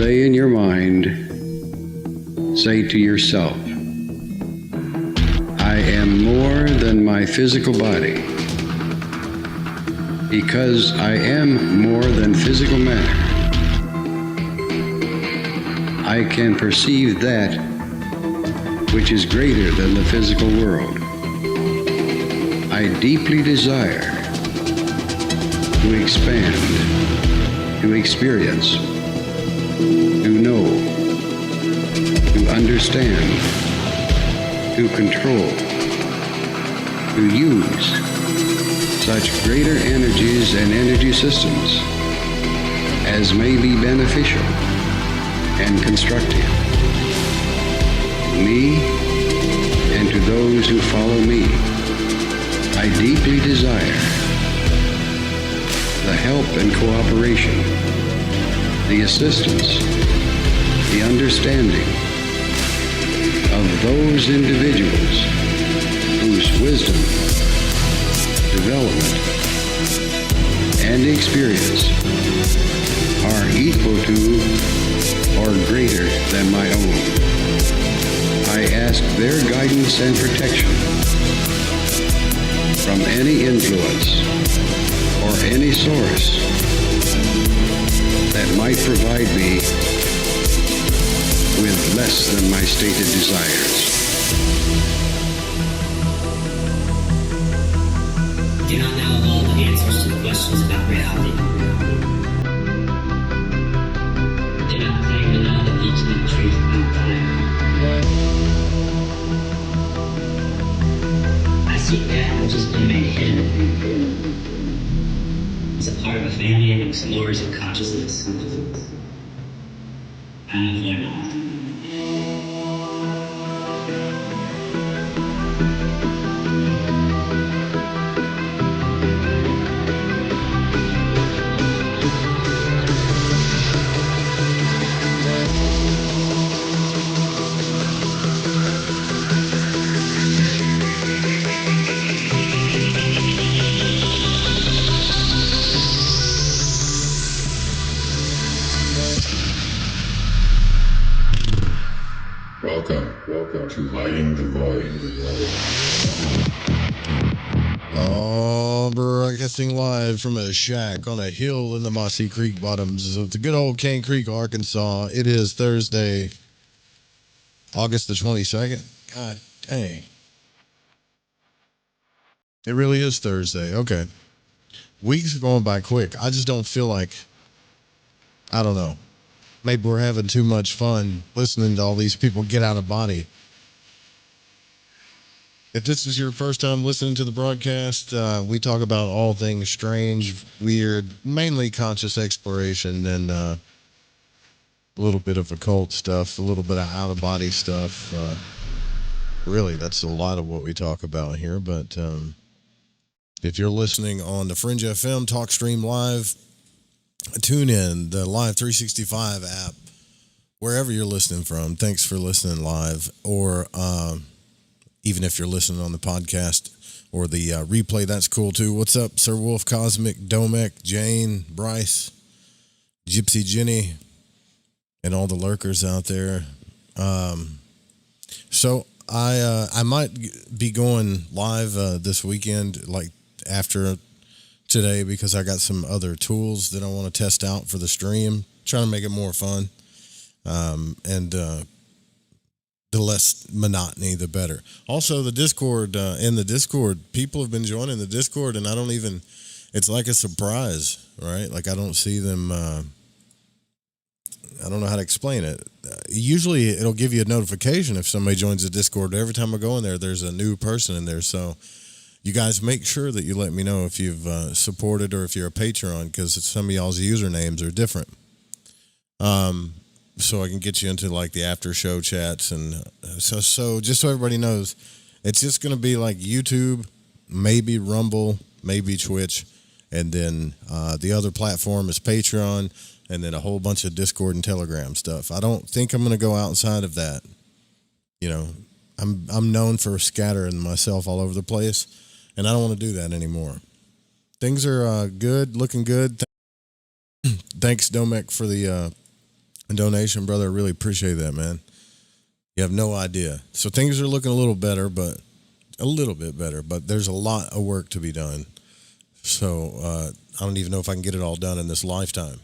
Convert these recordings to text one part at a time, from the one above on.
say in your mind, say to yourself, I am more than my physical body. Because I am more than physical matter, I can perceive that which is greater than the physical world. I deeply desire to expand, to experience, to know, to understand, to control, to use such greater energies and energy systems as may be beneficial and constructive to me and to those who follow me. I deeply desire the help and cooperation, the assistance, the understanding of those individuals whose wisdom, development, and experience are equal to or greater than my own. I ask their guidance and protection from any influence or any source that might provide me with less than my stated desires. Do not know all the answers to the questions about reality. Do not claim to know the ultimate truth about fire. I seek that which has been made hidden. It's a part of a family of explorers of consciousness. I have learned all. Welcome to Lighting the Void. Broadcasting live from a shack on a hill in the Mossy Creek bottoms of the good old Cane Creek, Arkansas. It is Thursday, August the 22nd. God dang. It really is Thursday. Okay. Weeks are going by quick. I just don't feel like, I don't know. Maybe we're having too much fun listening to all these people get out of body. If this is your first time listening to the broadcast, we talk about all things strange, weird, mainly conscious exploration, and a little bit of occult stuff, a little bit of out-of-body stuff. Really, that's a lot of what we talk about here. But if you're listening on the Fringe FM TalkStream Live, tune in, the Live 365 app, wherever you're listening from. Thanks for listening live, or even if you're listening on the podcast or the replay, that's cool too. What's up, Sir Wolf, Cosmic, Domek, Jane, Bryce, Gypsy Jenny, and all the lurkers out there. So I might be going live this weekend, like after today, because I got some other tools that I want to test out for the stream, trying to make it more fun. And the less monotony, the better. Also, the Discord, in the Discord, people have been joining the Discord, and I don't even, it's like a surprise, right? Like, I don't see them, I don't know how to explain it. Usually, it'll give you a notification if somebody joins the Discord. Every time I go in there, there's a new person in there. So, you guys make sure that you let me know if you've supported or if you're a Patreon, because some of y'all's usernames are different. So I can get you into like the after show chats, and so just so everybody knows, it's just going to be like YouTube, maybe Rumble, maybe Twitch, and then the other platform is Patreon, and then a whole bunch of Discord and Telegram stuff. I don't think I'm going to go outside of that. You know, I'm known for scattering myself all over the place, and I don't want to do that anymore. Things are good, looking good. Thanks, Domek, for the donation, brother. I really appreciate that, man. You have no idea. So things are looking a little bit better, but there's a lot of work to be done. So I don't even know if I can get it all done in this lifetime.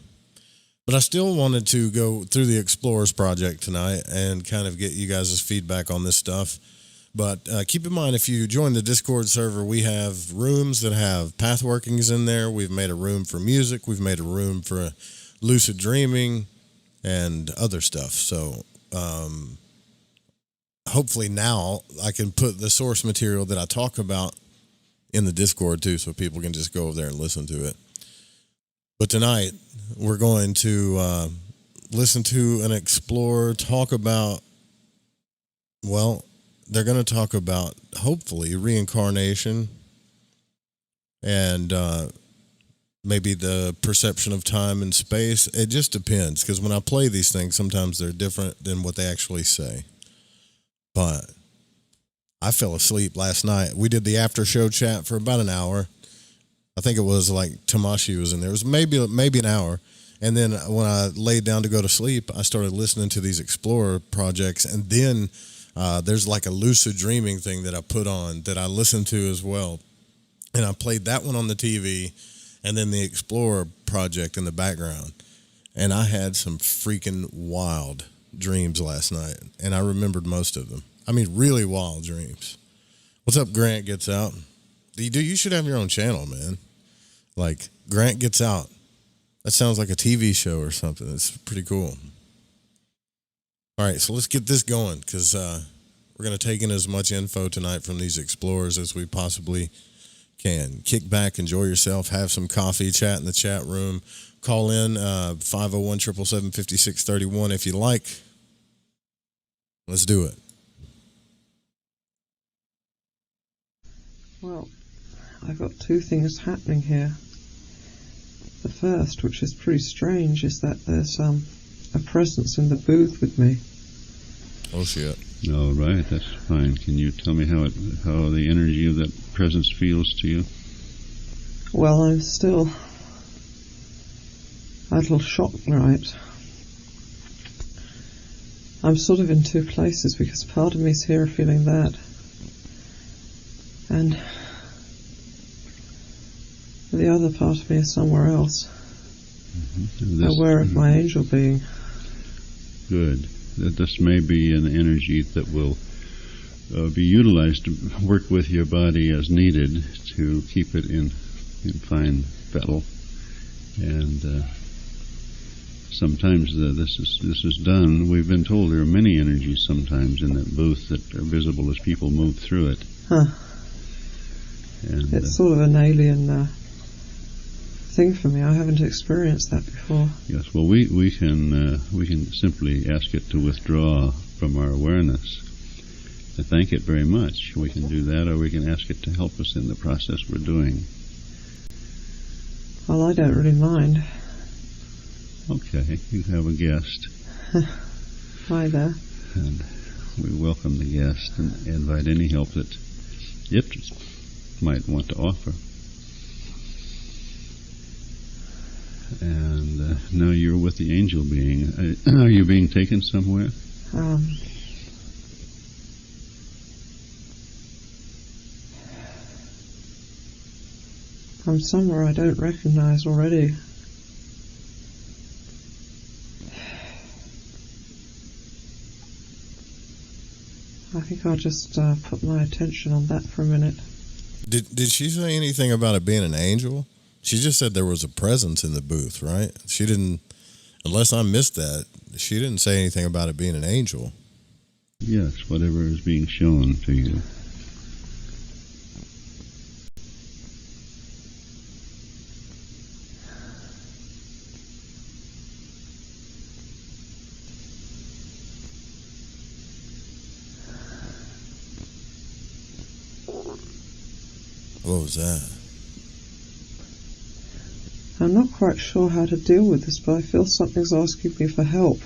But I still wanted to go through the Explorers project tonight and kind of get you guys' feedback on this stuff. But keep in mind, if you join the Discord server, we have rooms that have path workings in there. We've made a room for music. We've made a room for lucid dreaming and other stuff. So hopefully now I can put the source material that I talk about in the Discord too, so people can just go over there and listen to it. But tonight we're going to listen to an explorer talk about, well, they're going to talk about, hopefully, reincarnation and maybe the perception of time and space. It just depends, because when I play these things, sometimes they're different than what they actually say. But I fell asleep last night. We did the after show chat for about an hour. I think it was like Tamashi was in there. It was maybe an hour. And then when I laid down to go to sleep, I started listening to these Explorer projects. And then there's like a lucid dreaming thing that I put on that I listened to as well. And I played that one on the TV and then the Explorer project in the background. And I had some freaking wild dreams last night. And I remembered most of them. I mean, really wild dreams. What's up, Grant Gets Out? You should have your own channel, man. Like, Grant Gets Out. That sounds like a TV show or something. It's pretty cool. All right, so let's get this going, because we're going to take in as much info tonight from these explorers as we possibly can. Kick back, enjoy yourself, have some coffee, chat in the chat room. Call in 501-777-5631 if you like. Let's do it. Well, I've got two things happening here. The first, which is pretty strange, is that there's a presence in the booth with me. Oh shit! All right, that's fine. Can you tell me how the energy of that presence feels to you? Well, I'm still a little shocked, right? I'm sort of in two places, because part of me's here feeling that, and the other part of me is somewhere else, aware of my angel being. Good. This may be an energy that will be utilized to work with your body as needed to keep it in fine fettle. And sometimes this is done. We've been told there are many energies sometimes in that booth that are visible as people move through it. Huh. And it's sort of an alien thing for me. I haven't experienced that before. Yes, well, we can simply ask it to withdraw from our awareness. I thank it very much. We can do that, or we can ask it to help us in the process we're doing. Well, I don't really mind. Okay, you have a guest. Hi there. And we welcome the guest and invite any help that it might want to offer. And now you're with the angel being. Are you being taken somewhere? I'm somewhere I don't recognize already. I think I'll just put my attention on that for a minute. Did she say anything about it being an angel? She just said there was a presence in the booth, right? She didn't, unless I missed that, she didn't say anything about it being an angel. Yes, whatever is being shown to you. What was that? I'm not quite sure how to deal with this, but I feel something's asking me for help.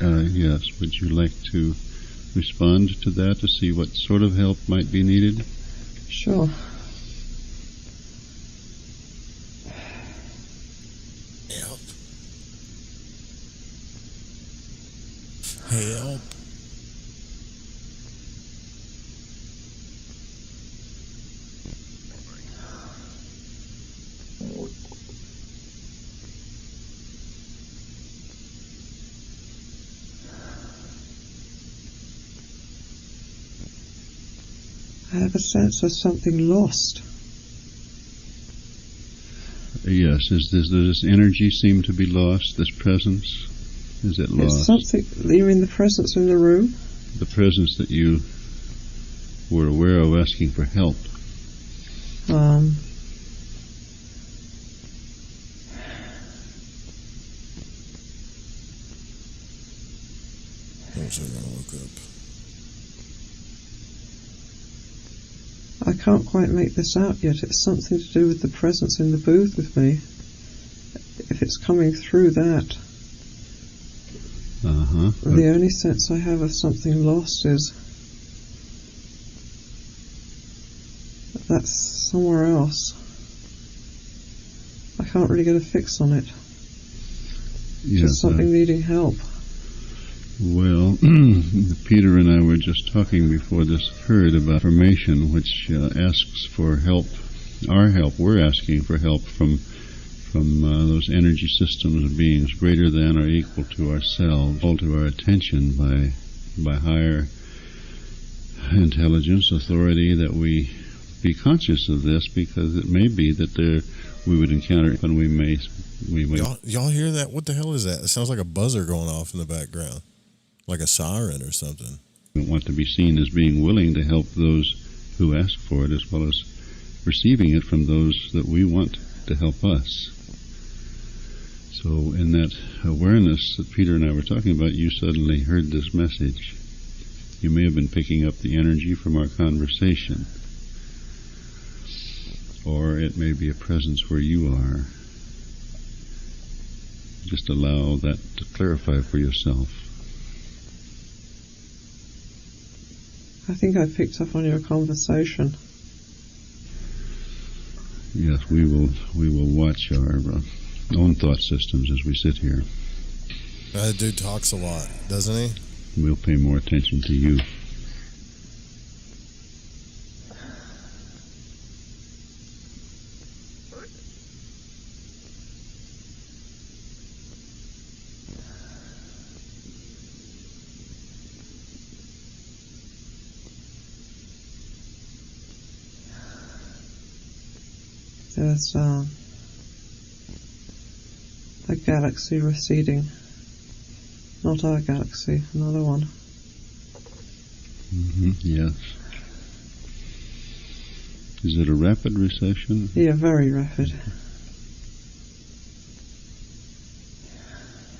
Yes, would you like to respond to that to see what sort of help might be needed? Sure. Help. Help. I have a sense of something lost. Yes, does this energy seem to be lost, this presence? Is it lost? It's something, you mean the presence in the room? The presence that you were aware of asking for help. Also gonna look up. I can't quite make this out yet. It's something to do with the presence in the booth with me. If it's coming through that. The only sense I have of something lost is that's somewhere else. I can't really get a fix on it. Yes, Just something needing help. Well, Peter and I were just talking before this occurred about formation, which asks for help. Our help, we're asking for help from those energy systems of beings greater than or equal to ourselves, called to our attention by higher intelligence, authority, that we be conscious of this, because it may be that we would encounter it, and we may. Y'all hear that? What the hell is that? It sounds like a buzzer going off in the background, like a siren or something. We want to be seen as being willing to help those who ask for it, as well as receiving it from those that we want to help us. So in that awareness that Peter and I were talking about, you suddenly heard this message. You may have been picking up the energy from our conversation, or it may be a presence where you are. Just allow that to clarify for yourself. I think I picked up on your conversation. Yes, we will watch our own thought systems as we sit here. That dude talks a lot, doesn't he? We'll pay more attention to you. There's a galaxy receding. Not our galaxy, another one. Yes. Is it a rapid recession? Yeah, very rapid.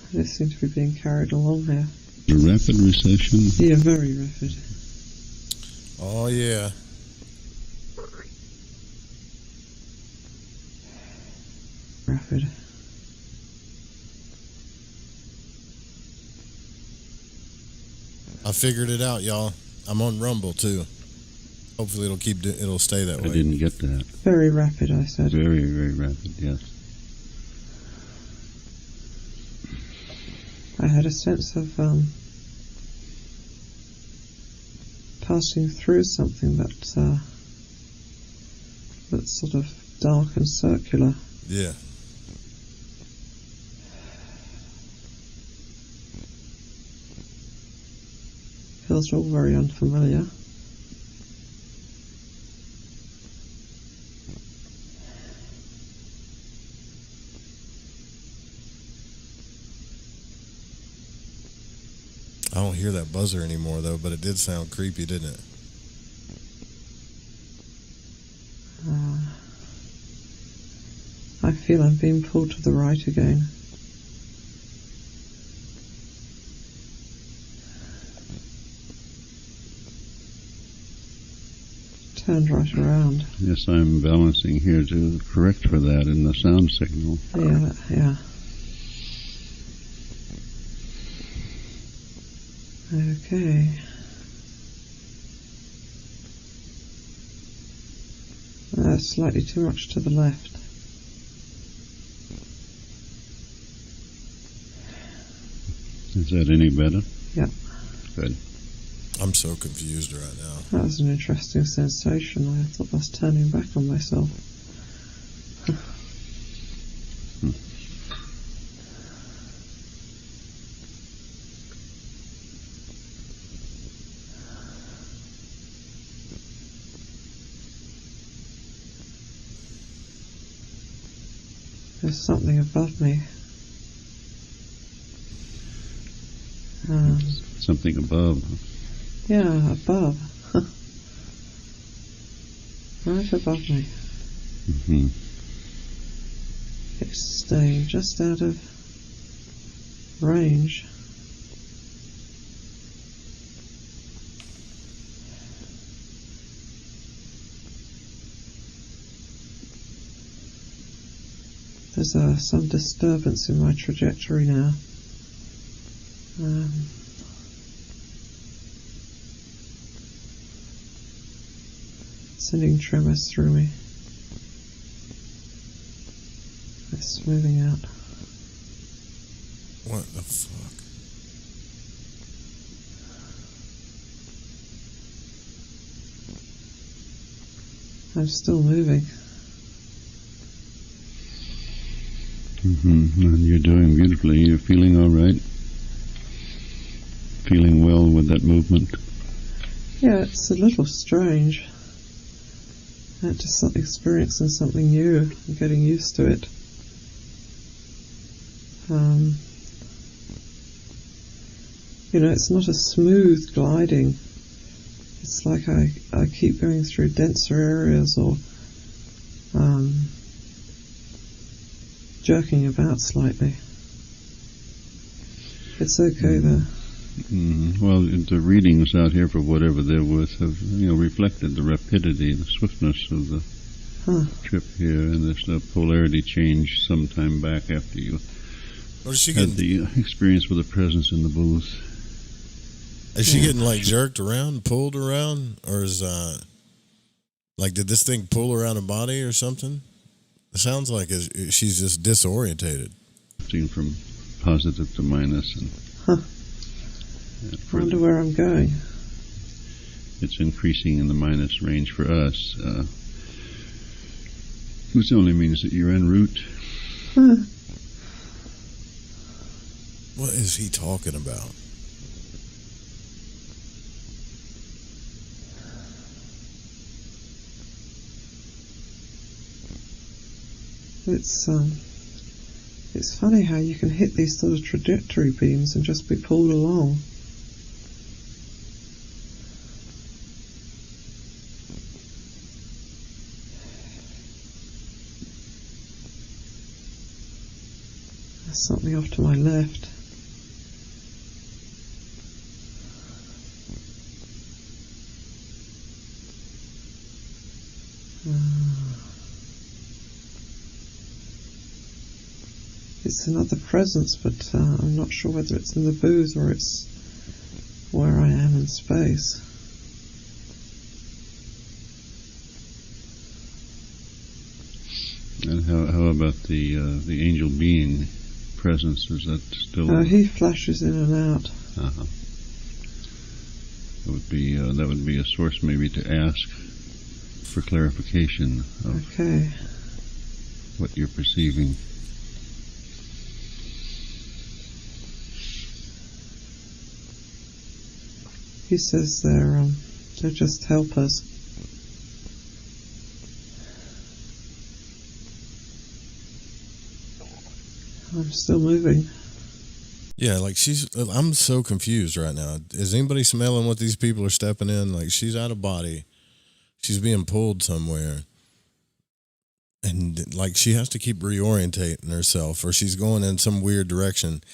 I just seem to be being carried along here. A rapid recession? Yeah, very rapid. Oh, yeah. Rapid. I figured it out, y'all. I'm on Rumble too. Hopefully it'll stay that way. I didn't get that. Very rapid, I said. Very, very rapid, yes. I had a sense of passing through something that's sort of dark and circular. Yeah. Feels all very unfamiliar. I don't hear that buzzer anymore though, but it did sound creepy, didn't it? I feel I'm being pulled to the right again. Turned right around. Yes, I'm balancing here to correct for that in the sound signal. Yeah. Okay. That's slightly too much to the left. Is that any better? Yeah. Good. I'm so confused right now. That was an interesting sensation. I thought I was turning back on myself. There's something above me. Something above. Yeah, above. Right above me. Mm-hmm. It's staying just out of range. There's some disturbance in my trajectory now. Sending tremors through me. It's smoothing out. What the fuck? I'm still moving. Mm-hmm. And you're doing beautifully. You're feeling all right? Feeling well with that movement? Yeah, it's a little strange. Just experiencing something new and getting used to it. It's not a smooth gliding. It's like I keep going through denser areas or jerking about slightly. It's okay though. Well, the readings out here, for whatever they're worth, have reflected the rapidity, the swiftness of the trip here, and there's a polarity change sometime back after you had the experience with the presence in the booth. Is she getting like jerked around, pulled around, or is did this thing pull around her body or something? It sounds like she's just disorientated. Seen from positive to minus, and I wonder where I'm going. It's increasing in the minus range for us, which only means that you're en route. What is he talking about? It's funny how you can hit these sort of trajectory beams and just be pulled along. There's something off to my left. It's another presence, but I'm not sure whether it's in the booth or it's where I am in space. And how about the angel being presence? Is that still? He flashes in and out. Uh-huh. That would be a source maybe to ask for clarification of what you're perceiving. He says they're just helpers. I'm still moving. Yeah, I'm so confused right now. Is anybody smelling what these people are stepping in? Like, she's out of body. She's being pulled somewhere. And, she has to keep reorientating herself, or she's going in some weird direction.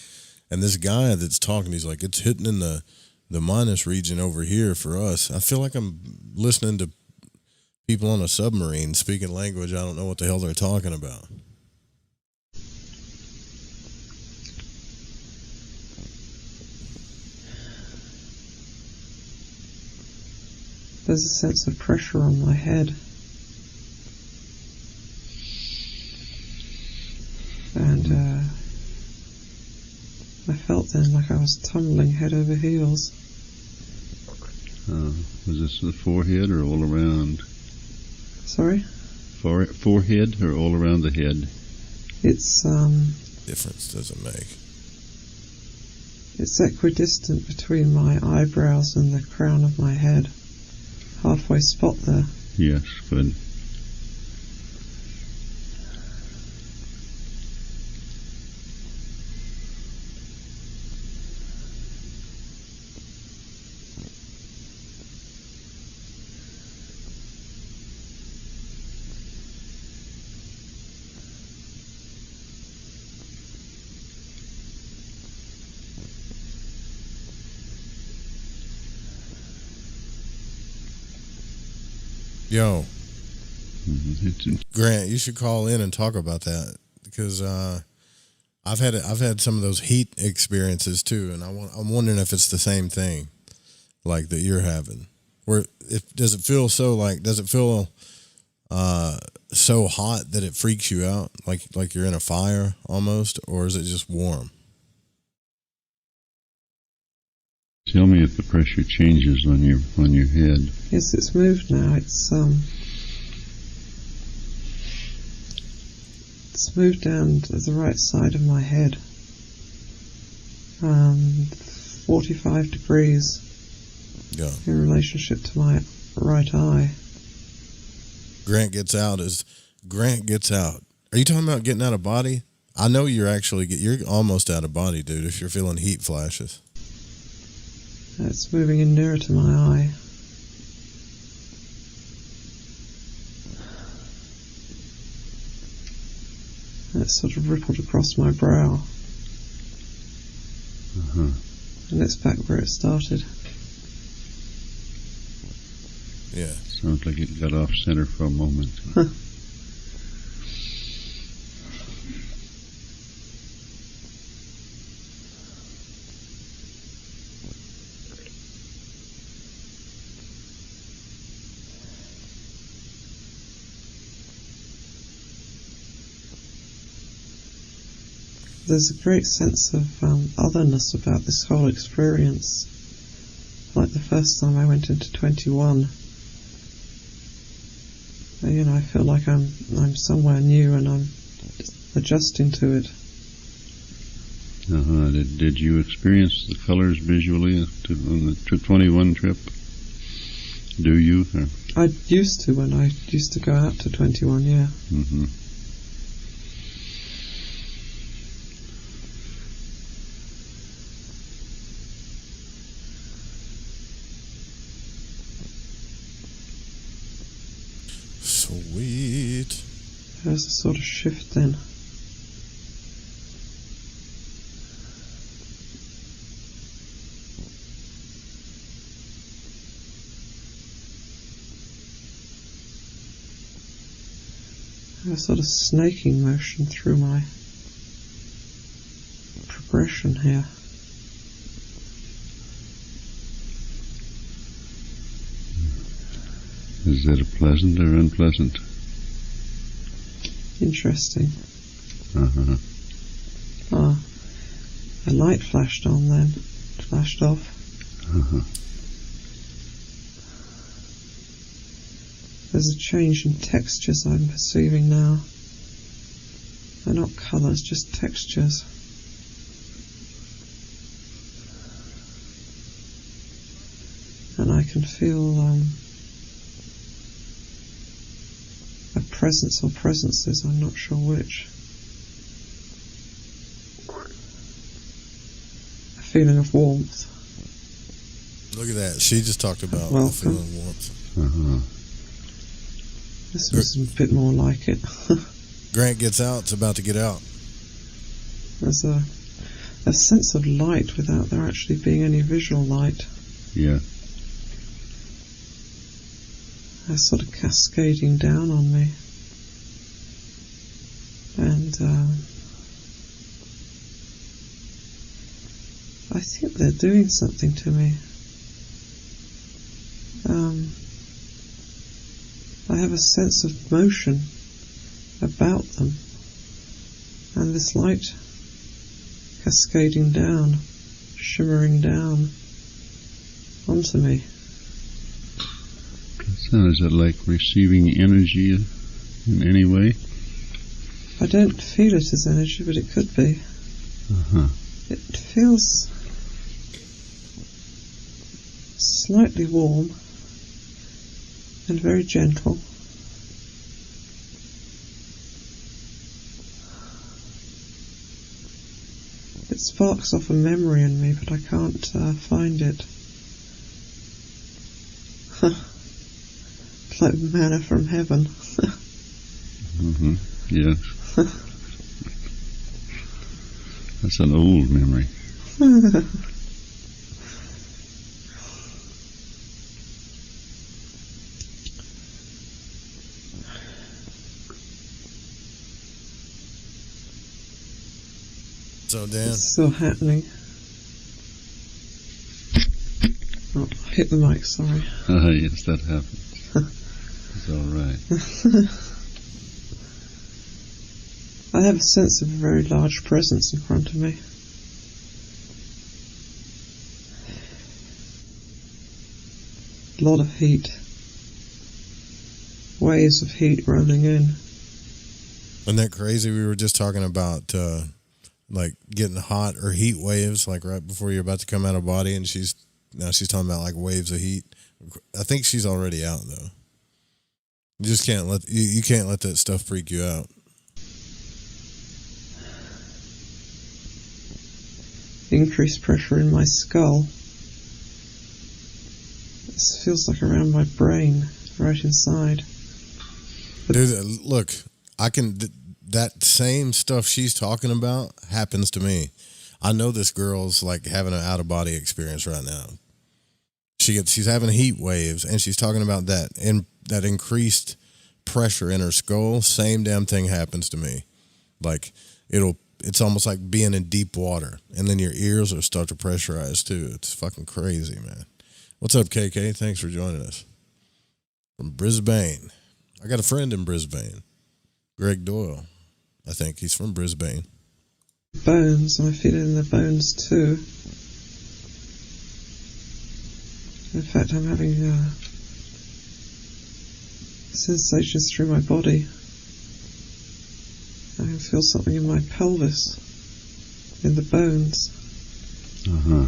And this guy that's talking, he's like, it's hitting in the minus region over here for us. I feel like I'm listening to people on a submarine speaking language I don't know what the hell they're talking about. There's a sense of pressure on my head. And I felt then like I eyebrows tumbling head over heels. Was this the forehead or all around? Sorry? Forehead or all around the head? It's, Difference does it make? it's equidistant between my eyebrows and the crown of my head. Halfway spot there. Yes, good. Yo, It's Grant, you should call in and talk about that because I've had some of those heat experiences too, and I'm wondering if it's the same thing, like that you're having. Does it feel so hot that it freaks you out, like you're in a fire almost, or is it just warm? Tell me if the pressure changes on your head. Yes, it's moved now. It's moved down to the right side of my head. 45 degrees Yeah. in relationship to my right eye. Grant gets out. Are you talking about getting out of body? I know you're almost out of body, dude, if you're feeling heat flashes. It's moving in nearer to my eye. And it's sort of rippled across my brow. And it's back where it started. Yeah. Sounds like it got off center for a moment. There's a great sense of otherness about this whole experience. Like the first time I went into 21, I feel like I'm somewhere new and I'm adjusting to it. Did you experience the colors visually on the 21 trip? Do you? I used to when I used to go out to 21, yeah. Mm-hmm. Sweet. There's a sort of shift then. A sort of snaking motion through my progression here. Is that pleasant or unpleasant? Interesting. Uh-huh. A light flashed on then, flashed off. Uh-huh. There's a change in textures I'm perceiving now. They're not colours, just textures. And I can feel a presence or presences, I'm not sure which. A feeling of warmth. Look at that. She just talked about the Welcome. feeling of warmth. Uh-huh. This was a bit more like it. Grant gets out. It's about to get out. There's a sense of light without there actually being any visual light. Yeah. They're sort of cascading down on me. And I think they're doing something to me. I have a sense of motion about them, and this light cascading down shimmering down onto me. So is it like receiving energy in any way? I don't feel it as energy, but it could be. Uh-huh. It feels slightly warm and very gentle. It sparks off a memory in me, but I can't find it. It's like manna from heaven. Mm-hmm. Yes. That's an old memory. So, Dan, It's still happening. Oh, I hit the mic, sorry. Yes, that happens. It's all right. I have a sense of a very large presence in front of me. A lot of heat. Waves of heat rolling in. isn't that crazy? We were just talking about like getting hot or heat waves, like right before you're about to come out of body, and she's talking about like waves of heat. I think she's already out though. You just can't let you can't let that stuff freak you out. Increased pressure in my skull. This feels like around my brain, right inside. Dude, look, I can. That same stuff she's talking about happens to me. I know this girl's like having an out of body experience right now. She's having heat waves, and she's talking about that and that increased pressure in her skull. Same damn thing happens to me. Like it's almost like being in deep water, and then your ears will start to pressurize too. It's fucking crazy, man. What's up, KK? Thanks for joining us from Brisbane. I got a friend in Brisbane, Greg Doyle. I think he's from Brisbane. Bones, and I feel it in the bones too. In fact, I'm having sensations through my body. I can feel something in my pelvis, in the bones. Uh-huh.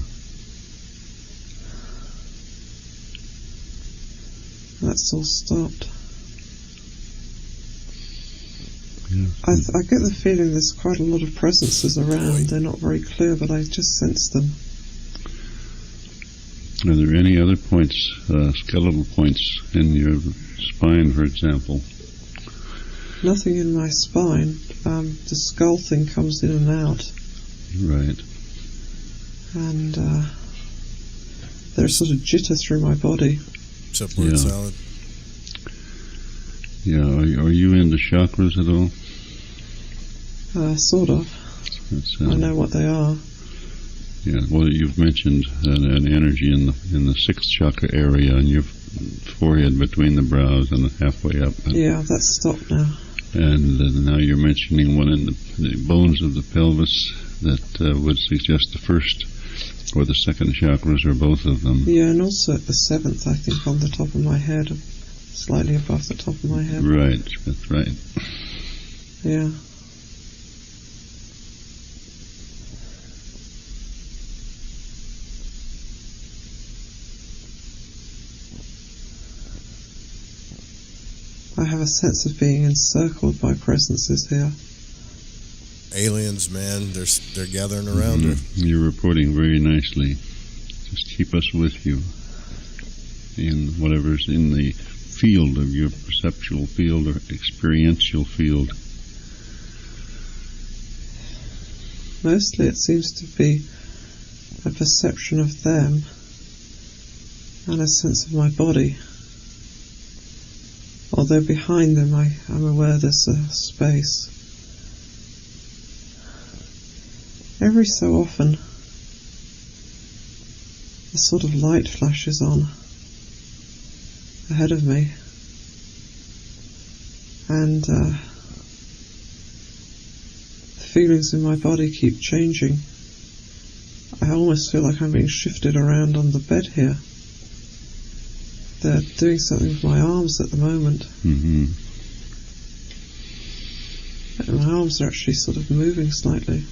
That's all stopped. Yeah. I get the feeling there's quite a lot of presences around. They're not very clear, but I just sense them. Are there any other points, skeletal points in your spine, for example? Nothing in my spine. The skull thing comes in and out. Right. And there's sort of jitter through my body. Except word Yeah. salad. Yeah. Are you into chakras at all? Sort of. That's, I know what they are. Yeah. Well, you've mentioned an energy in the sixth chakra area on your forehead between the brows and halfway up. Yeah, that's stopped now. And now you're mentioning one in the bones of the pelvis that would suggest the first or the second chakras, or both of them. Yeah, and also at the seventh, I think, on the top of my head, slightly above the top of my head. Right, that's right. Yeah. I have a sense of being encircled by presences here. Aliens, man, they're gathering around her. You're reporting very nicely. Just keep us with you in whatever's in the field of your perceptual field or experiential field. Mostly it seems to be a perception of them and a sense of my body. Although behind them I'm aware there's a space. Every so often a sort of light flashes on ahead of me, and the feelings in my body keep changing. I I almost feel like I'm being shifted around on the bed here. They're doing something with my arms at the moment. Mm-hmm. And my arms are actually sort of moving slightly.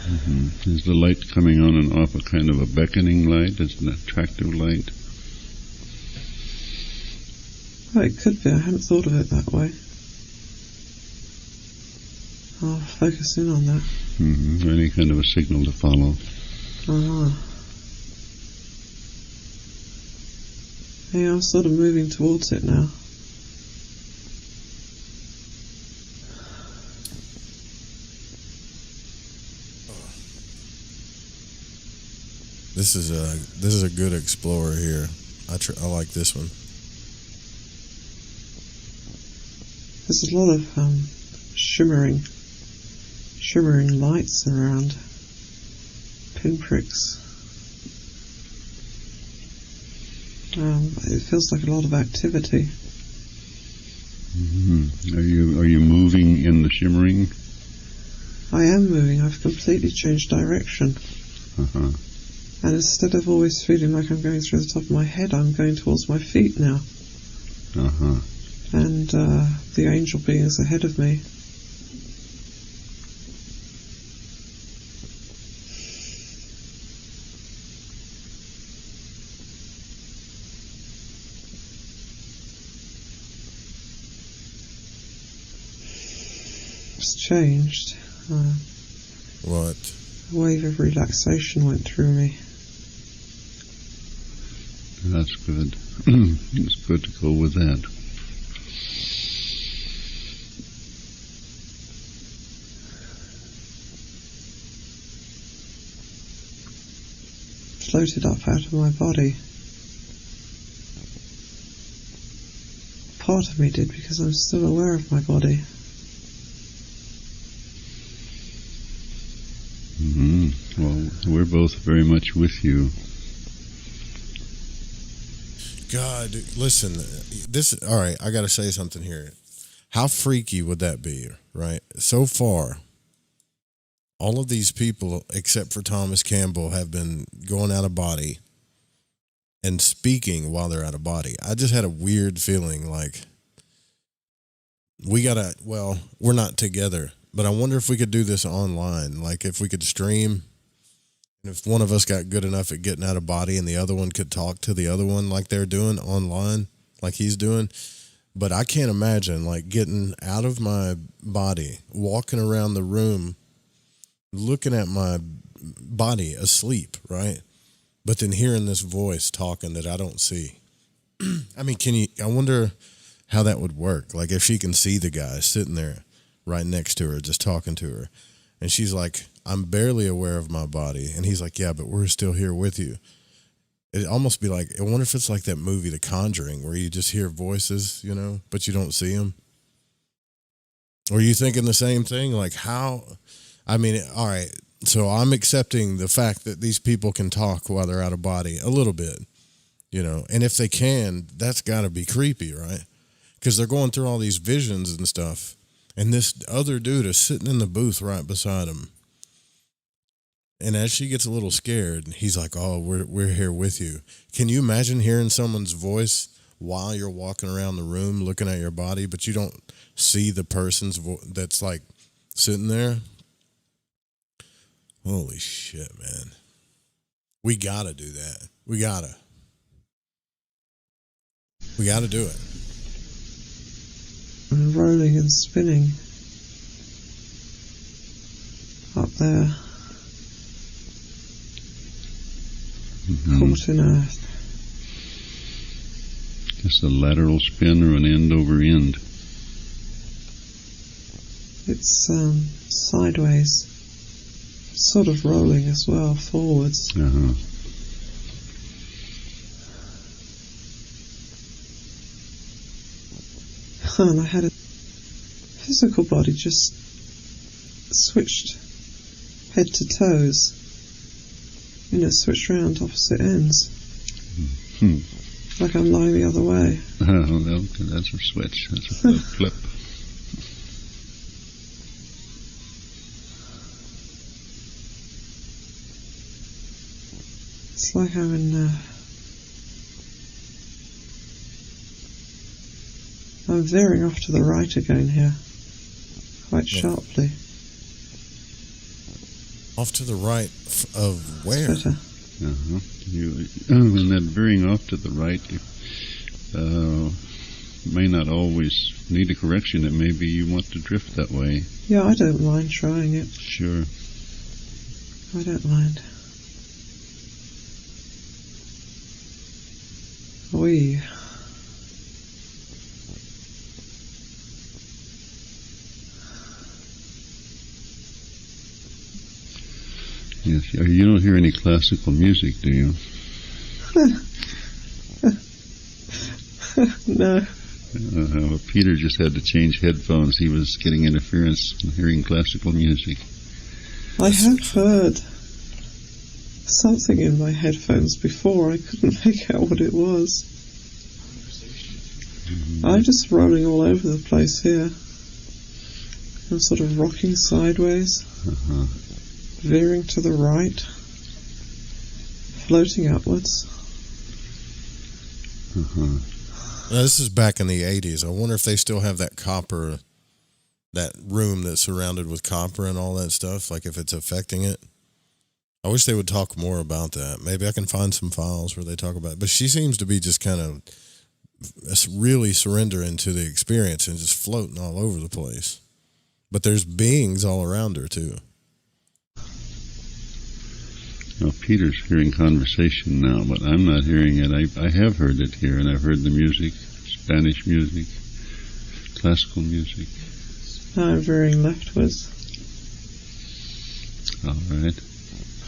Mm-hmm. Is the light coming on and off a kind of a beckoning light? Is it an attractive light? Oh, it could be. I hadn't thought of it that way. I'll focus in on that. Mm-hmm. Or any kind of a signal to follow. Yeah, I'm sort of moving towards it now. This is a good explorer here. I like this one. There's a lot of shimmering lights around, pinpricks. It feels like a lot of activity. Mm-hmm. Are you moving in the shimmering? I am moving. I've completely changed direction. Uh-huh. And instead of always feeling like I'm going through the top of my head, I'm going towards my feet now. Uh-huh. And the angel beings ahead of me. It's changed. What? A wave of relaxation went through me. That's good. It's good to go with that. Floated up out of my body. Part of me did, because I'm still aware of my body. Mm-hmm. Well, we're both very much with you. God, listen, all right, I got to say something here. How freaky would that be, right? So far, all of these people, except for Thomas Campbell, have been going out of body and speaking while they're out of body. I just had a weird feeling like we're not together, but I wonder if we could do this online, like if we could stream. And if one of us got good enough at getting out of body and the other one could talk to the other one like they're doing online, like he's doing. But I can't imagine like getting out of my body, walking around the room, looking at my body asleep, right? But then hearing this voice talking that I don't see. I mean, I wonder how that would work. Like if she can see the guy sitting there right next to her, just talking to her. And she's like, I'm barely aware of my body. And he's like, yeah, but we're still here with you. It'd almost be like, I wonder if it's like that movie, The Conjuring, where you just hear voices, but you don't see them. Or are you thinking the same thing? Like how, I mean, all right. So I'm accepting the fact that these people can talk while they're out of body a little bit, and if they can, that's got to be creepy, right? Because they're going through all these visions and stuff. And this other dude is sitting in the booth right beside him. And as she gets a little scared, he's like, oh, we're here with you. Can you imagine hearing someone's voice while you're walking around the room looking at your body, but you don't see the person's that's like sitting there? Holy shit, man. We got to do that. We got to do it. And rolling and spinning up there, caught in earth. Just a lateral spin or an end over end? It's sideways, sort of rolling as well, forwards. Uh-huh. And I had a physical body just switched head to toes, switched around opposite ends, like I'm lying the other way. Oh, okay, that's a switch. That's a flip. It's like I'm I'm veering off to the right again here, quite sharply. Off to the right of where? Better. In that veering off to the right, may not always need a correction. It may be you want to drift that way. Yeah, I don't mind trying it. Sure. I don't mind. Wee. Yes, you don't hear any classical music, do you? No. Peter just had to change headphones. He was getting interference and hearing classical music. I have heard something in my headphones before. I couldn't make out what it was. I'm just rolling all over the place here. I'm sort of rocking sideways, veering to the right, floating upwards. Now, this is back in the 80s. I wonder if they still have that copper, that room that's surrounded with copper and all that stuff, like if it's affecting it. I wish they would talk more about that. Maybe I can find some files where they talk about it. But she seems to be just kind of really surrendering to the experience and just floating all over the place. But there's beings all around her, too. Well, Peter's hearing conversation now, but I'm not hearing it. I have heard it here, and I've heard the music, Spanish music, classical music. Now I'm veering leftwards. All right.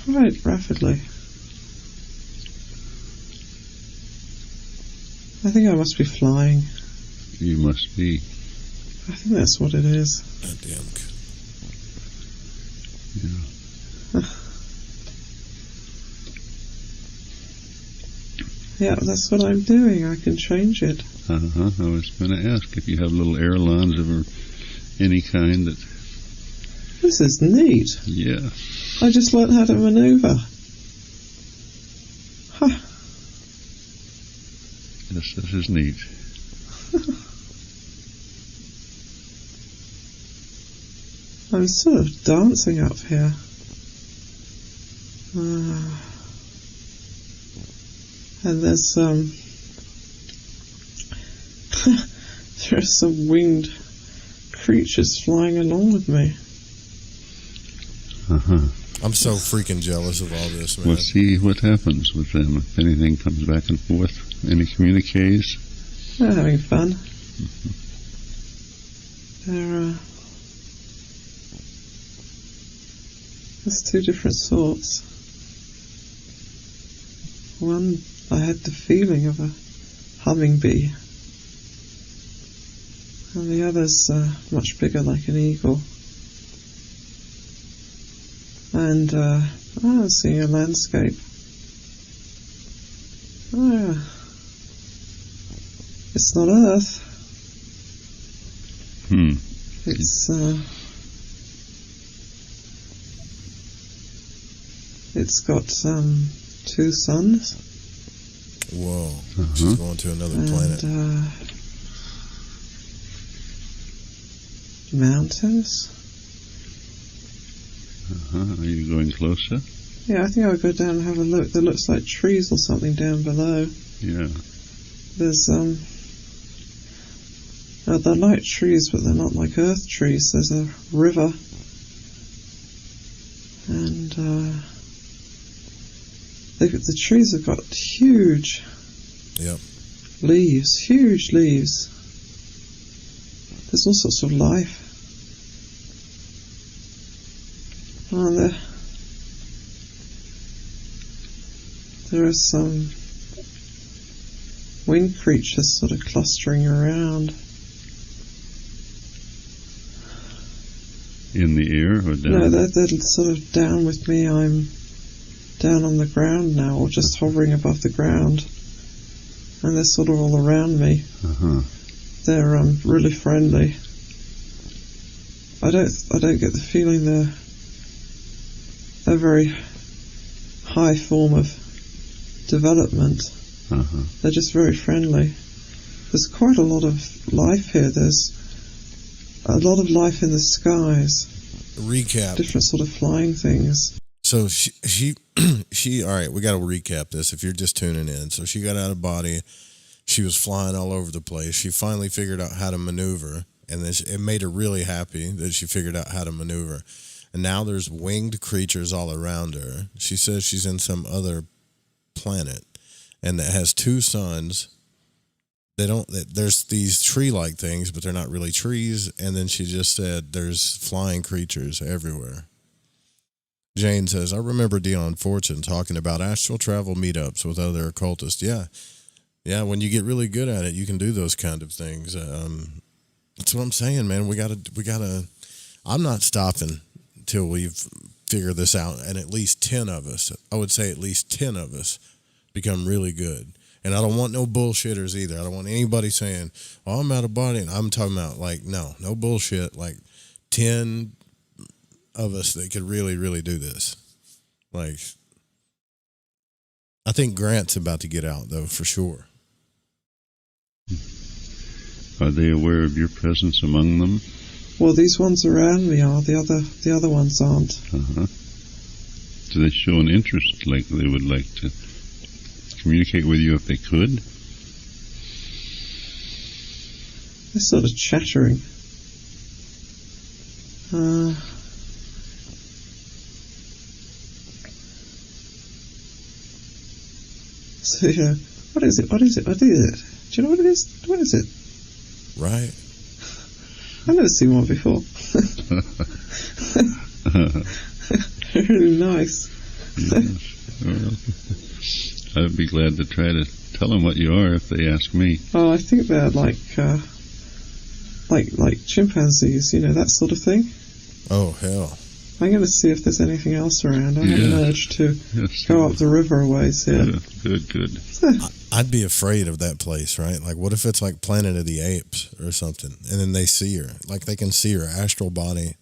Quite rapidly. I think I must be flying. You must be. I think that's what it is. That damn. Yeah. Yeah, that's what I'm doing. I can change it. I was going to ask if you have little ailerons of any kind that... This is neat. Yeah. I just learned how to maneuver. Huh. This is neat. I'm sort of dancing up here. And there's there are some winged creatures flying along with me. I'm so freaking jealous of all this, man. We'll see what happens with them. If anything comes back and forth, any communiques. They're having fun. They're there's two different sorts. One, I had the feeling of a humming bee, and the other's much bigger, like an eagle. And I was seeing a landscape. Oh, yeah. It's not Earth. It's got two suns. Whoa. She's going to another planet. Mountains. Are you going closer? Yeah, I think I'll go down and have a look. There looks like trees or something down below. Yeah. There's they're like trees, but they're not like earth trees. There's a river, and the trees have got huge leaves, huge leaves. There's all sorts of life. And there are some winged creatures sort of clustering around. In the air or down? No, they're sort of down with me. I'm down on the ground now, or just hovering above the ground. And they're sort of all around me. They're really friendly. I don't get the feeling they're a very high form of development. They're just very friendly. There's quite a lot of life here. There's a lot of life in the skies. Recap. Different sort of flying things. So she all right, we got to recap this if you're just tuning in. So she got out of body. She was flying all over the place. She finally figured out how to maneuver, and it made her really happy that she figured out how to maneuver. And now there's winged creatures all around her. She says she's in some other planet, and that has 2 suns. There's these tree-like things, but they're not really trees. And then she just said there's flying creatures everywhere. Jane says, I remember Dion Fortune talking about astral travel meetups with other occultists. Yeah, when you get really good at it, you can do those kind of things. That's what I'm saying, man. We gotta. I'm not stopping till we've figured this out, and at least 10 of us. I would say at least 10 of us become really good. And I don't want no bullshitters either. I don't want anybody saying, "Oh, I'm out of body." And I'm talking about no bullshit. Like 10 of us that could really, really do this. Like, I think Grant's about to get out though, for sure. Are they aware of your presence among them? Well, these ones around me are. The other ones aren't. Do they show an interest, like they would like to communicate with you if they could? They're sort of chattering. So, what is it? What is it? What is it? Do you know what it is? What is it? Right. I've never seen one before. Really nice. Yes. Well, I'd be glad to try to tell them what you are if they ask me. Oh, I think they're like chimpanzees, that sort of thing. Oh, hell. I'm going to see if there's anything else around. I have an urge to go up the river a ways here. Yeah, good. I'd be afraid of that place, right? Like, what if it's like Planet of the Apes or something, and then they see her, like they can see her astral body,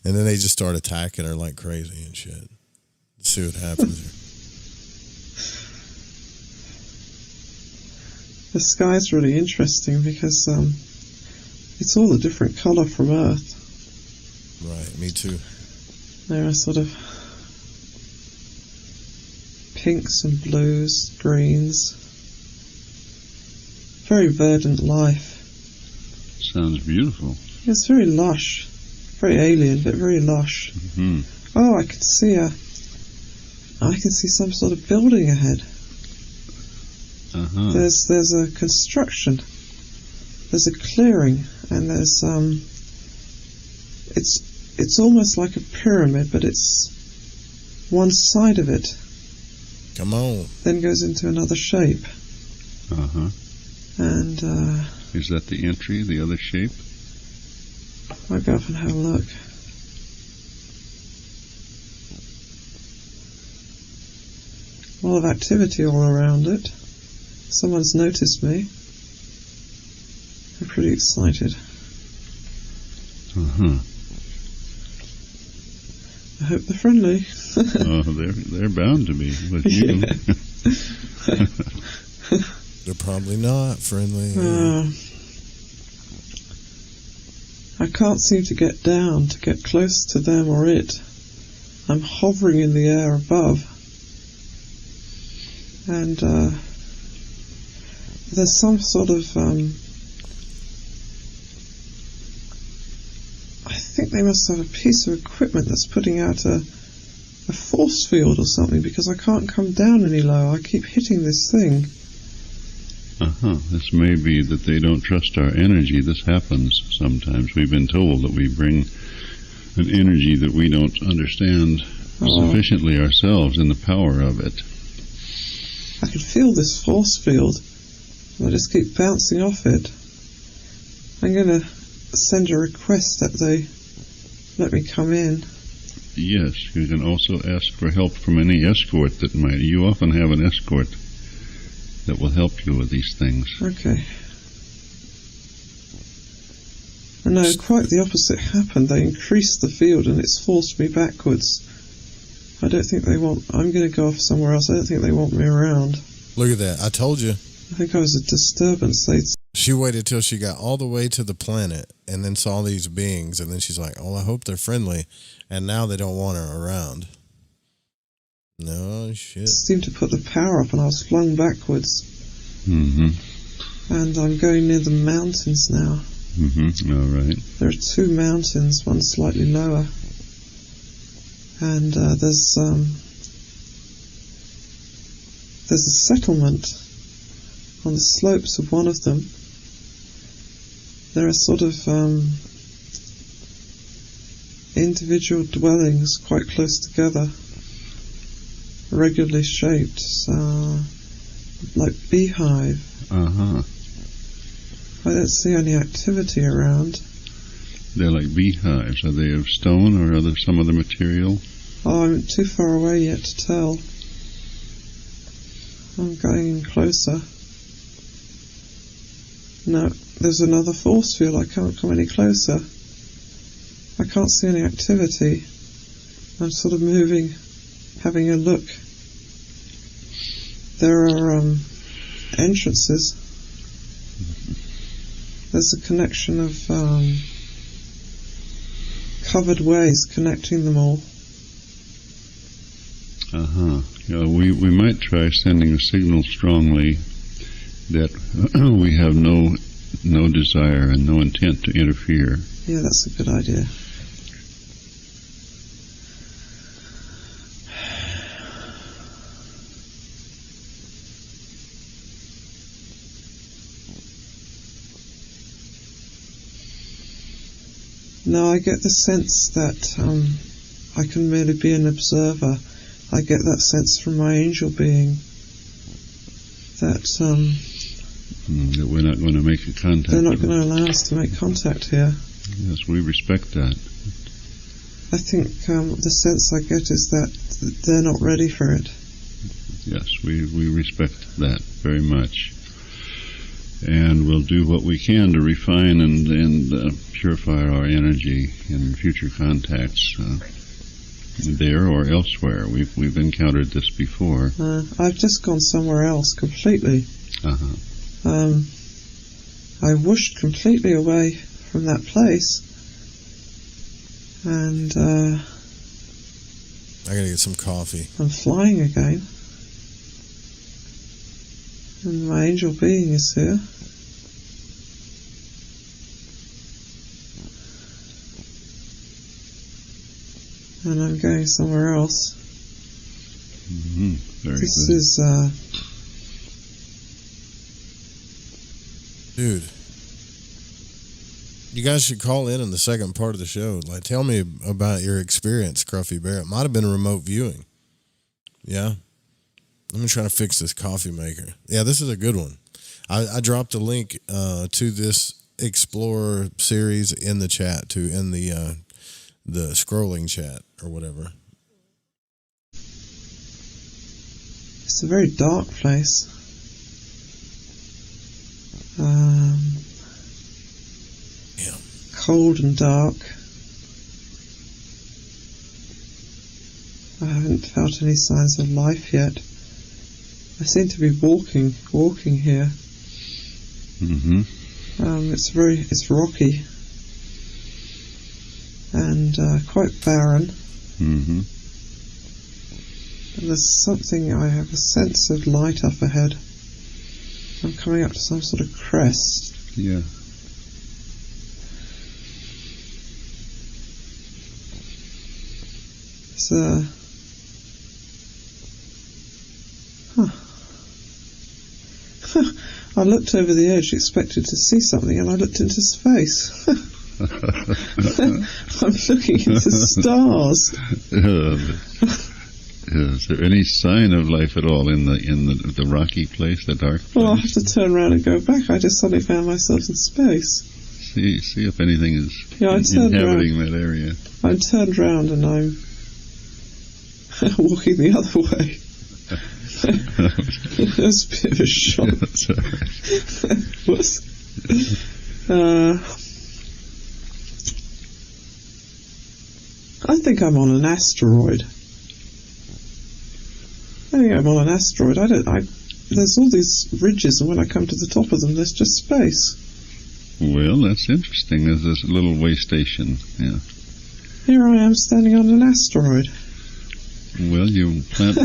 and then they just start attacking her like crazy and shit. Let's see what happens here. The sky's really interesting because it's all a different colour from Earth. Right, me too. There are sort of pinks and blues, greens. Very verdant life. Sounds beautiful. It's very lush. Very alien, but very lush. Mm-hmm. Oh, I can see some sort of building ahead. There's a construction. There's a clearing, and there's it's almost like a pyramid, but it's one side of it. Come on. Then goes into another shape. And is that the entry, the other shape? I'll go up and have a look. A lot of activity all around it. Someone's noticed me. I'm pretty excited. I hope they're friendly. Oh, they're bound to be with you. They're probably not friendly. I can't seem to get down to get close to them or it. I'm hovering in the air above. And there's some sort of I think they must have a piece of equipment that's putting out a force field or something, because I can't come down any lower. I keep hitting this thing. This may be that they don't trust our energy. This happens sometimes. We've been told that we bring an energy that we don't understand sufficiently ourselves in the power of it. I can feel this force field. I just keep bouncing off it. I'm going to send a request that they let me come in. Yes, you can also ask for help from any escort that might. You often have an escort that will help you with these things. Okay. No, quite the opposite happened. They increased the field and it's forced me backwards. I don't think they want... I'm going to go off somewhere else. I don't think they want me around. Look at that. I told you. I think I was a disturbance. She waited till she got all the way to the planet and then saw these beings, and then she's like, oh, I hope they're friendly. And now they don't want her around. No shit. Seemed to put the power up, and I was flung backwards. Mm-hmm. And I'm going near the mountains now. Mm-hmm. All right. There are two mountains, one slightly lower. And there's a settlement on the slopes of one of them. There are sort of individual dwellings quite close together, regularly shaped, like beehive. Uh-huh. I don't see any activity around. They're like beehives. Are they of stone or are there some other material? Oh, I'm too far away yet to tell. I'm going in closer. No, there's another force field. I can't come any closer. I can't see any activity. I'm sort of moving, having a look. There are entrances. There's a connection of covered ways connecting them all. Uh-huh. Yeah, we might try sending a signal strongly that we have no desire and no intent to interfere. Yeah, that's a good idea. No, I get the sense that I can merely be an observer. I get that sense from my angel being that That we're not going to make a contact. they're not going to allow us to make contact here. Yes, we respect that. I think the sense I get is that they're not ready for it. Yes, we respect that very much. And we'll do what we can to refine and purify our energy in future contacts there or elsewhere. We've encountered this before. I've just gone somewhere else completely. Uh-huh. I whooshed completely away from that place, and I gotta get some coffee. I'm flying again. And my angel being is here. And I'm going somewhere else. Mm-hmm. Very This good. is, Dude, you guys should call in the second part of the show. Like, tell me about your experience, Scruffy Bear. It might have been a remote viewing. Yeah? Let me try to fix this coffee maker. Yeah, this is a good one. I dropped a link to this Explorer series in the chat, too, in the scrolling chat or whatever. it's a very dark place. Yeah. Cold and dark. I haven't felt any signs of life yet. I seem to be walking here. Mm-hmm. It's rocky and quite barren. Mm-hmm. And there's something, I have a sense of light up ahead. I'm coming up to some sort of crest. Yeah. It's I looked over the edge, expected to see something, and I looked into space. I'm looking into stars. Is there any sign of life at all in the rocky place, the dark place? Well, I'll have to turn around and go back. I just suddenly found myself in space. See if anything is Yeah, I turned inhabiting that area. I'm turned round and I'm walking the other way. That's a bit of a shock. Yeah, that's all right. I think I'm on an asteroid. think I'm on an asteroid. There's all these ridges, and when I come to the top of them, there's just space. Well, that's interesting. There's this little way station. Yeah. Here I am standing on an asteroid. Well, you plant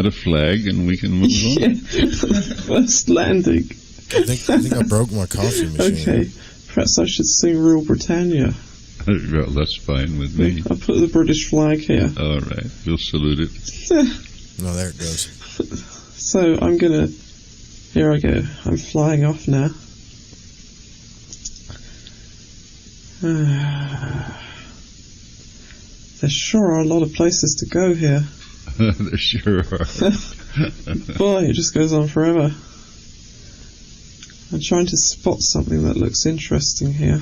a flag, and we can move on. Yeah. First landing. I think I broke my coffee machine. Okay. Perhaps I should sing Rule Britannia. Well, that's fine with me. I'll put the British flag here. All right. We'll salute it. No, there it goes. So I'm gonna. Here I go. I'm flying off now. There sure are a lot of places to go here. There sure are. Boy, it just goes on forever. I'm trying to spot something that looks interesting here.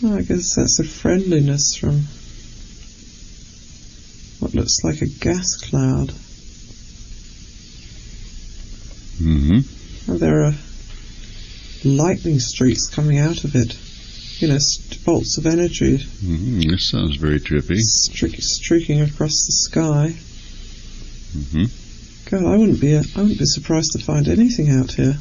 I guess that's a friendliness from what looks like a gas cloud. Mm-hmm. And there are lightning streaks coming out of it. You know, bolts of energy. Mm-hmm. This sounds very trippy. Streaking across the sky. Mm-hmm. God, I wouldn't be surprised to find anything out here.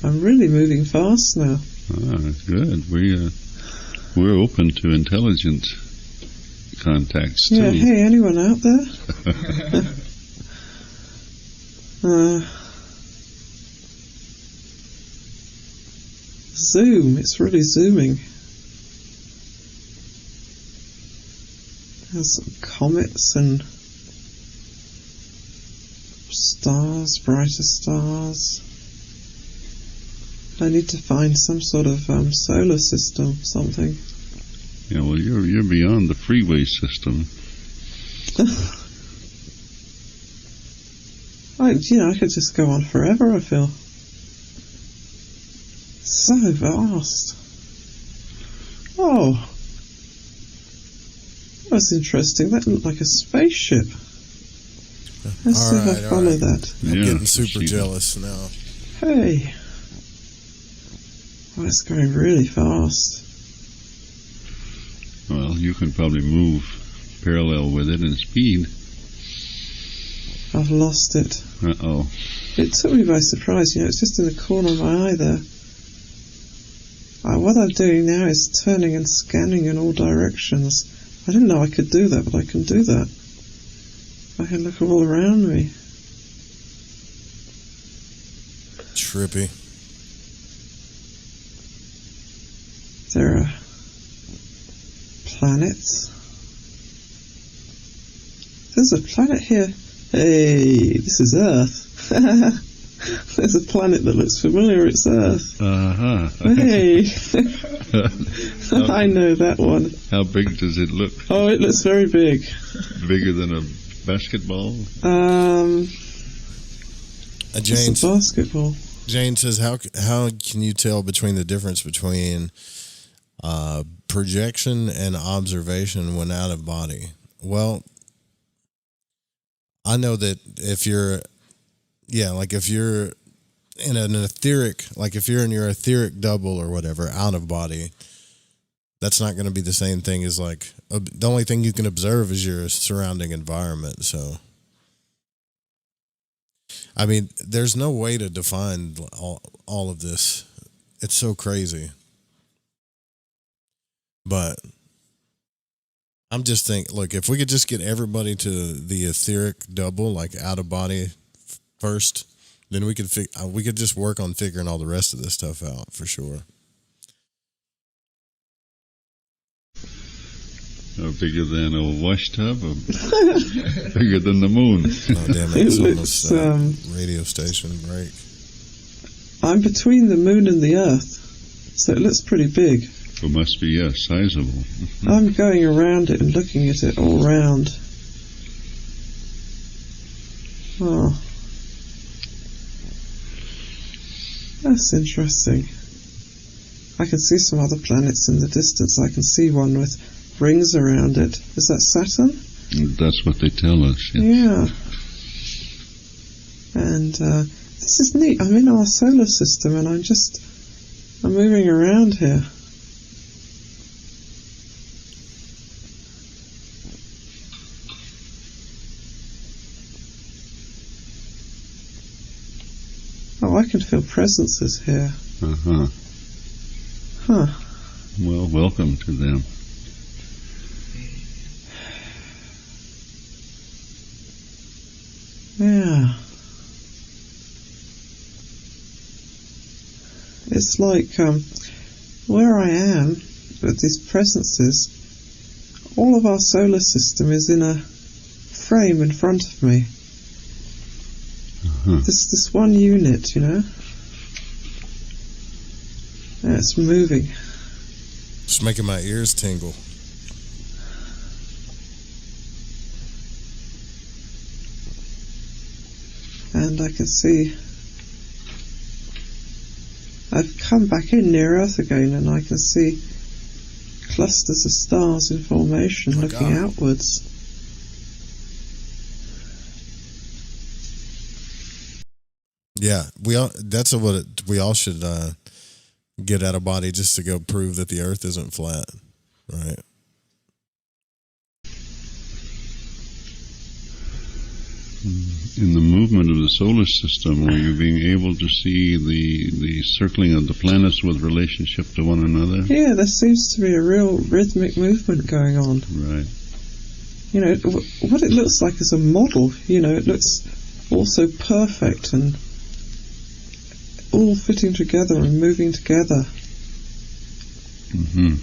I'm really moving fast now. That's good. We're open to intelligent contacts too. Yeah. Hey, anyone out there? Zoom. It's really zooming. There's some comets and stars, brighter stars. I need to find some sort of solar system, something. Yeah, well, you're beyond the freeway system. I could just go on forever, I feel. So vast. Oh. That's interesting. That looked like a spaceship. Let's see if I follow that. I'm getting super jealous now. Hey. Oh, it's going really fast. Well, you can probably move parallel with it in speed. I've lost it. Uh-oh. It took me by surprise. It's just in the corner of my eye there. What I'm doing now is turning and scanning in all directions. I didn't know I could do that, but I can do that. I can look all around me. Trippy. There are planets. There's a planet here. Hey, this is Earth. There's a planet that looks familiar. It's Earth. Uh-huh. Hey. I know that one. How big does it look? Oh, it looks very big. Bigger than a basketball? It's a basketball. Jane says, how can you tell between the difference between projection and observation when out of body? Well, I know that if you're in an etheric, like if you're in your etheric double or whatever, out of body, that's not going to be the same thing as like, the only thing you can observe is your surrounding environment. So, I mean, there's no way to define all of this. It's so crazy. But I'm just thinking, look, if we could just get everybody to the etheric double, like out of body first, then we could just work on figuring all the rest of this stuff out for sure. Bigger than a wash tub, or bigger than the moon? Oh, damn it. It's almost radio station break. I'm between the moon and the Earth, so it looks pretty big. It must be, yes, sizable. I'm going around it and looking at it all round. Oh. That's interesting. I can see some other planets in the distance. I can see one with rings around it. Is that Saturn? That's what they tell us. Yes. Yeah. And this is neat. I'm in our solar system and I'm moving around here. Oh, I can feel presences here. Uh-huh. Huh. Well, welcome to them. Yeah. It's like where I am with these presences, all of our solar system is in a frame in front of me. Uh-huh. This one unit, you know. Yeah, it's moving. It's making my ears tingle. And I can see I've come back in near Earth again, and I can see clusters of stars in formation looking outwards. Yeah, we all should get out of body just to go prove that the Earth isn't flat, right? In the movement of the solar system, are you being able to see the circling of the planets with relationship to one another? Yeah, there seems to be a real rhythmic movement going on. Right. You know, what it looks like is a model. You know, it looks all so perfect and all fitting together and moving together. Mm-hmm.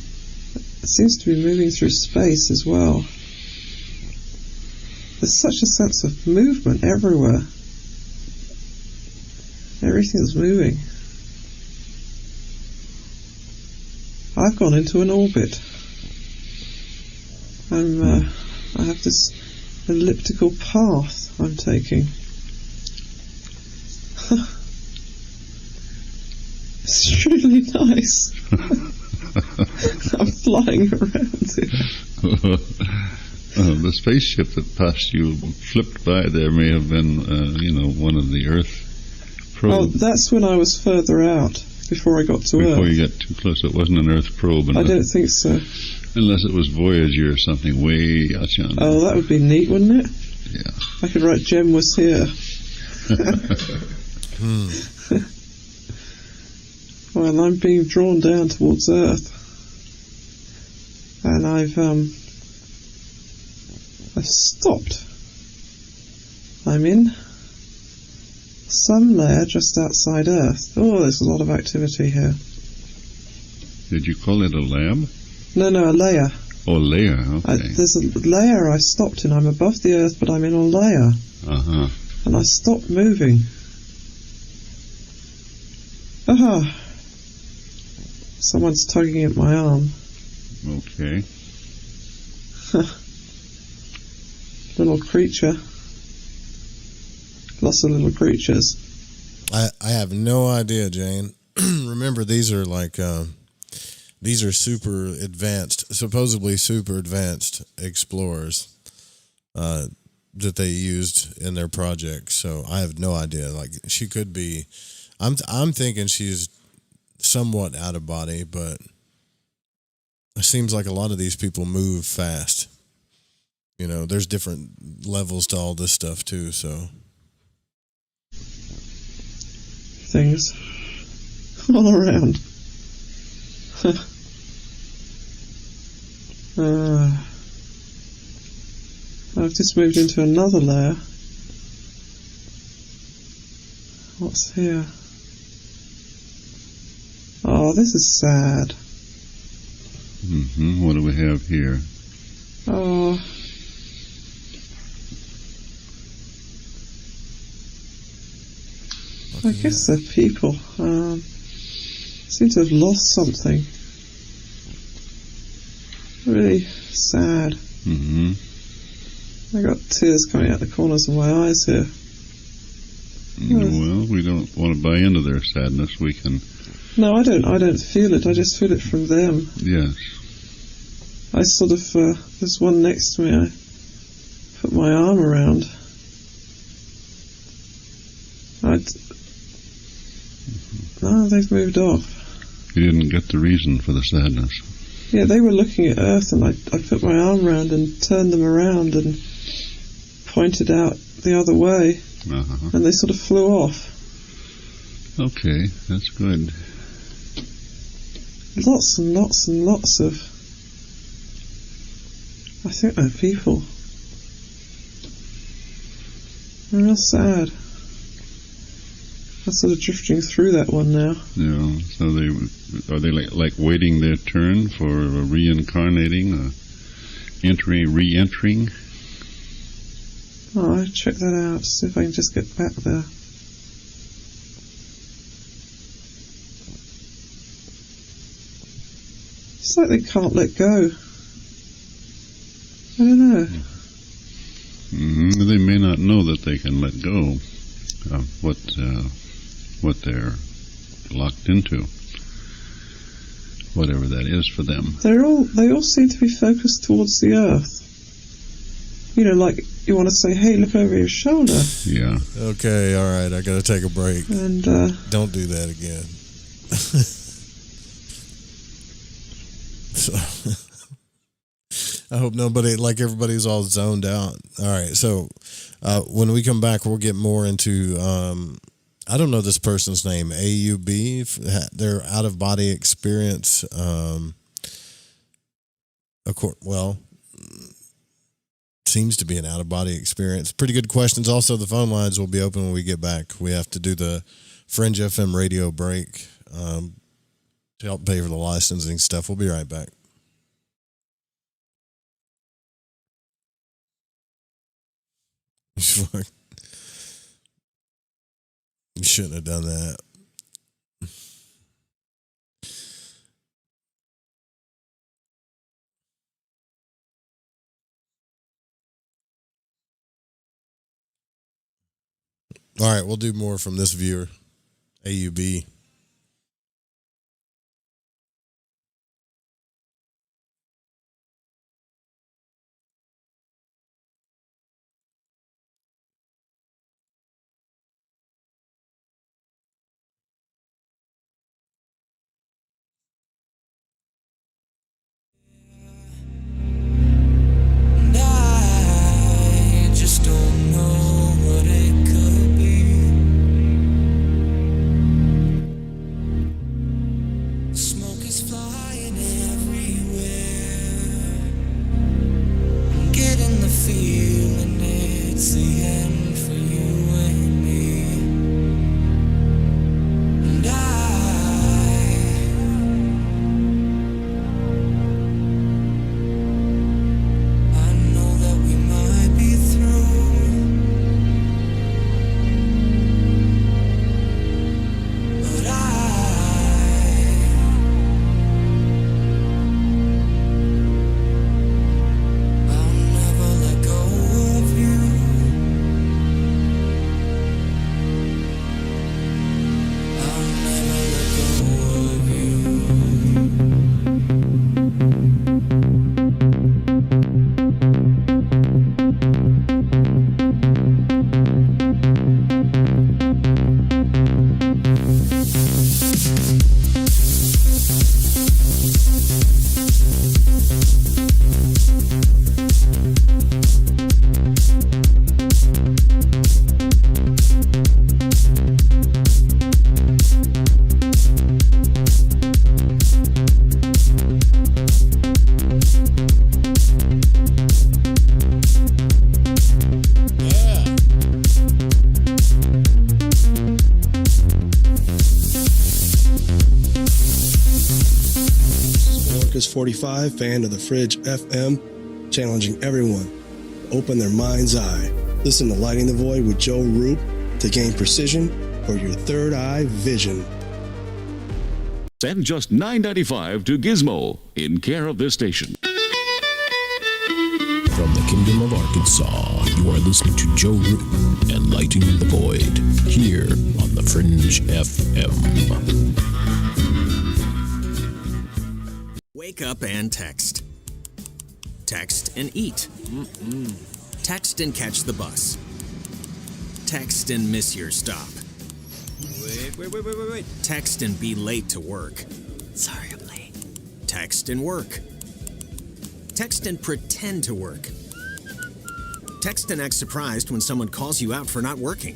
It seems to be moving through space as well. There's such a sense of movement everywhere. Everything's moving. I've gone into an orbit. I have this elliptical path I'm taking. It's really nice. I'm flying around here. The spaceship that passed you, flipped by there, may have been, one of the Earth probes. Oh, that's when I was further out, before I got to Earth. Before you got too close, it wasn't an Earth probe. I don't think so. Unless it was Voyager or something way out yonder. Oh, that would be neat, wouldn't it? Yeah. I could write Jem was here. Well, I'm being drawn down towards Earth. And I've stopped. I'm in some layer just outside Earth. Oh, there's a lot of activity here. Did you call it a lab? No, a layer. Oh, layer, okay. There's a layer I stopped in. I'm above the Earth, but I'm in a layer. Uh-huh. And I stopped moving. Aha! Someone's tugging at my arm. Okay. Little creature. Lots of little creatures. I have no idea, Jane. Remember, these are super advanced, supposedly super advanced explorers that they used in their project. So I have no idea. Like, she could be. I'm thinking she's somewhat out of body, but it seems like a lot of these people move fast. You know, there's different levels to all this stuff too, so. Things all around. I've just moved into another layer. What's here? Oh, this is sad. Mm-hmm. What do we have here? Oh. I guess they're people. Seem to have lost something. Really sad. Mm-hmm. I got tears coming out the corners of my eyes here. Well, we don't want to buy into their sadness. We can. No, I don't feel it. I just feel it from them. Yes. I sort of, there's one next to me. put my arm around. No, they've moved off. You didn't get the reason for the sadness. Yeah, they were looking at Earth, and I put my arm around and turned them around and pointed out the other way, and they sort of flew off. Okay, that's good. Lots and lots and lots of... I think they're people. I'm real sad. I'm sort of drifting through that one now. Yeah, so are they like waiting their turn for reincarnating, re-entering? Oh, I'll check that out, see if I can just get back there. It's like they can't let go. I don't know. They may not know that they can let go of what they're locked into, whatever that is for them. They all seem to be focused towards the Earth. You know, like you want to say, "Hey, look over your shoulder." Yeah. Okay, all right, I got to take a break. And don't do that again. So, I hope nobody, like everybody's all zoned out. All right, so when we come back, we'll get more into, I don't know this person's name, AUB, their out-of-body experience. Seems to be an out-of-body experience. Pretty good questions. Also, the phone lines will be open when we get back. We have to do the Fringe FM radio break to help pay for the licensing stuff. We'll be right back. You shouldn't have done that. All right, we'll do more from this viewer, AUB. Marcus 45, fan of the Fridge FM, challenging everyone to open their mind's eye. Listen to Lighting the Void with Joe Roop to gain precision for your third eye vision. And just $9.95 to Gizmo, in care of this station. From the Kingdom of Arkansas, you are listening to Joe Roop and Lighting the Void, here on the Fringe FM. Wake up and text. Text and eat. Text and catch the bus. Text and miss your stop. Wait. Text and be late to work. Sorry, I'm late. Text and work. Text and pretend to work. Text and act surprised when someone calls you out for not working.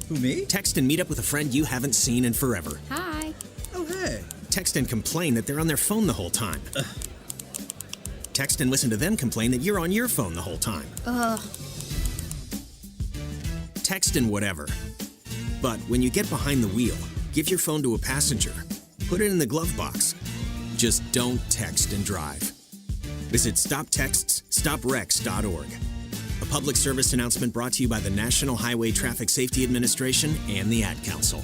Who, me? Text and meet up with a friend you haven't seen in forever. Hi. Oh, hey. Text and complain that they're on their phone the whole time. Text and listen to them complain that you're on your phone the whole time. Text and whatever. But when you get behind the wheel, give your phone to a passenger. Put it in the glove box. Just don't text and drive. Visit StopTextsStopWrecks.org. A public service announcement brought to you by the National Highway Traffic Safety Administration and the Ad Council.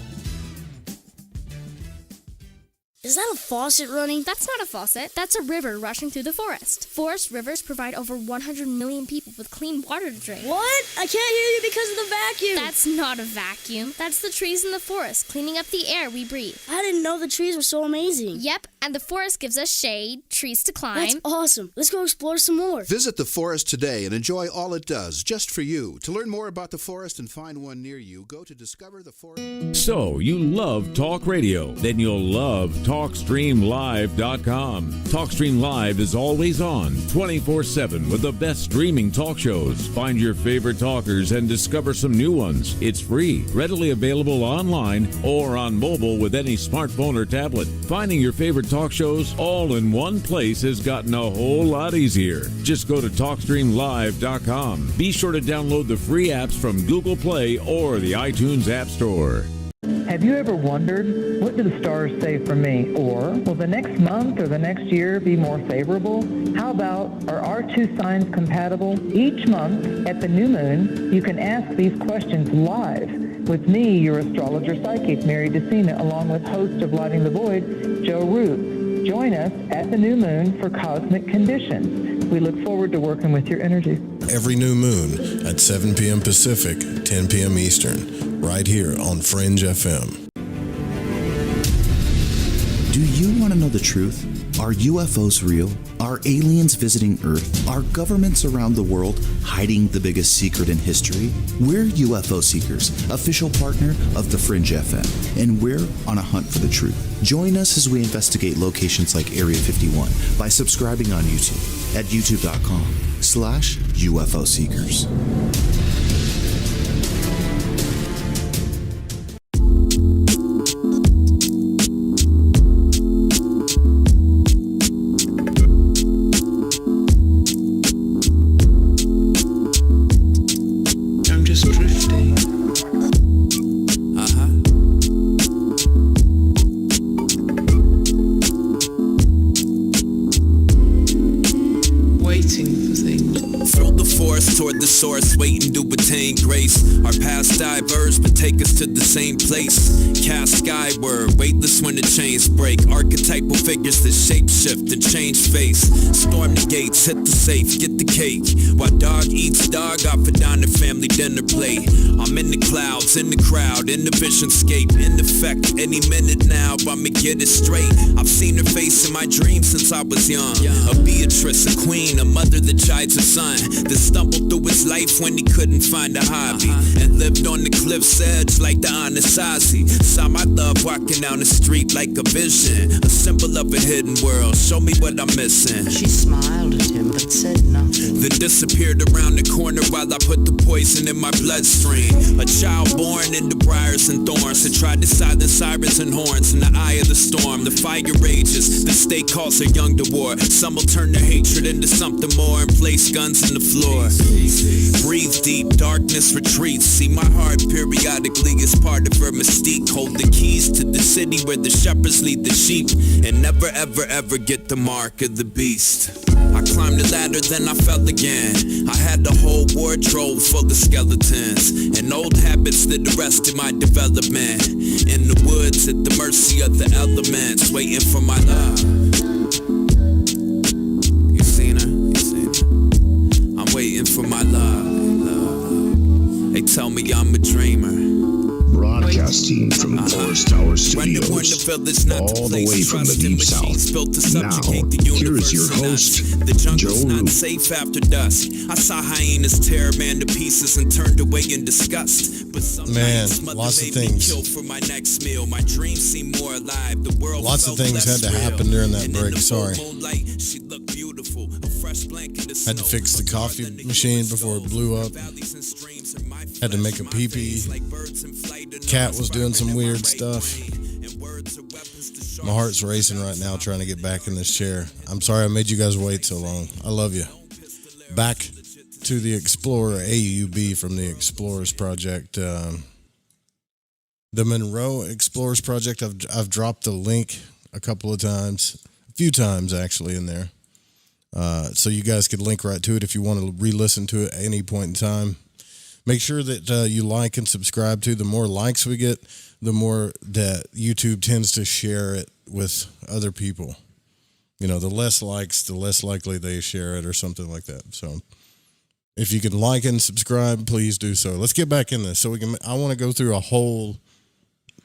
Is that a faucet running? That's not a faucet. That's a river rushing through the forest. Forest rivers provide over 100 million people with clean water to drink. What? I can't hear you because of the vacuum. That's not a vacuum. That's the trees in the forest cleaning up the air we breathe. I didn't know the trees were so amazing. Yep, and the forest gives us shade, trees to climb. That's awesome. Let's go explore some more. Visit the forest today and enjoy all it does, just for you. To learn more about the forest and find one near you, go to Discover the Forest. So, you love talk radio? Then you'll love TalkStreamLive.com. TalkStream Live is always on, 24/7, with the best streaming talk shows. Find your favorite talkers and discover some new ones. It's free, readily available online or on mobile with any smartphone or tablet. Finding your favorite talk shows all in one place has gotten a whole lot easier. Just go to TalkStreamLive.com. Be sure to download the free apps from Google Play or the iTunes App Store. Have you ever wondered, what do the stars say for me? Or, will the next month or the next year be more favorable? How about, are our two signs compatible? Each month, at the new moon, you can ask these questions live with me, your astrologer psychic, Mary DeCina, along with host of Lighting the Void, Joe Root. Join us at the new moon for Cosmic Conditions. We look forward to working with your energy. Every new moon at 7 p.m. Pacific, 10 p.m. Eastern, right here on Fringe FM. Do you want to know the truth? Are UFOs real? Are aliens visiting Earth? Are governments around the world hiding the biggest secret in history? We're UFO Seekers, official partner of the Fringe FM, and we're on a hunt for the truth. Join us as we investigate locations like Area 51 by subscribing on YouTube at youtube.com/UFO Seekers. Source, waiting to attain grace. Our paths diverge, but take us to the same place. Cast skyward, weightless when the chains break. Archetypal figures that shape shift and change face. Storm the gates, hit the safe, get the cake. While dog eats dog, I put down the family dinner plate. I'm in the clouds, in the crowd, in the visionscape. In effect, any minute now, I'ma get it straight. I've seen her face in my dreams since I was young. A Beatrice, a queen, a mother that chides her son. That stumbled through his life when he couldn't find a hobby, and lived on the cliff's edge like the Anasazi. Saw my love walking down the street like a vision, a symbol of a hidden world. Show me what I'm missing. She smiled at him but said nothing. Then disappeared around the corner while I put the poison in my bloodstream. A child born into briars and thorns that tried to silence sirens and horns in the eye of the storm. The fire rages, the state calls her young to war. Some will turn their hatred into something more and place guns in the floor. Breathe deep, darkness retreats. See my heart periodically is part of her mystique. Hold the keys to the city where the shepherds lead the sheep, and never ever ever get the mark of the beast. I climbed the ladder, then I fell again. I had the whole wardrobe full of skeletons and old habits that arrested my development. In the woods at the mercy of the elements, waiting for my love. You seen her? You seen her? I'm waiting for my love. They tell me I'm a dreamer. Broadcasting from Thurs Tower Studios, all the way from the Deep South. Now, here is your host, Joe Roop. Safe after dusk. I saw hyenas tear a man to pieces and turned away in disgust. But man, lots of things. For my next meal. My dreams seem more alive. The world lots of things had to happen during that break. Sorry. She looked beautiful. A fresh blanket of had to fix the coffee machine before it blew up. Had to make a pee-pee. Cat was doing some weird stuff. My heart's racing right now trying to get back in this chair. I'm sorry I made you guys wait so long. I love you. Back to the Explorer AUB from the Explorers Project. The Monroe Explorers Project, I've dropped the link a couple of times. A few times, actually, in there. So you guys could link right to it if you want to re-listen to it at any point in time. Make sure that you like and subscribe to. The more likes we get, the more that YouTube tends to share it with other people. You know, the less likes, the less likely they share it or something like that. So if you can like and subscribe, please do so. Let's get back in this. So I want to go through a whole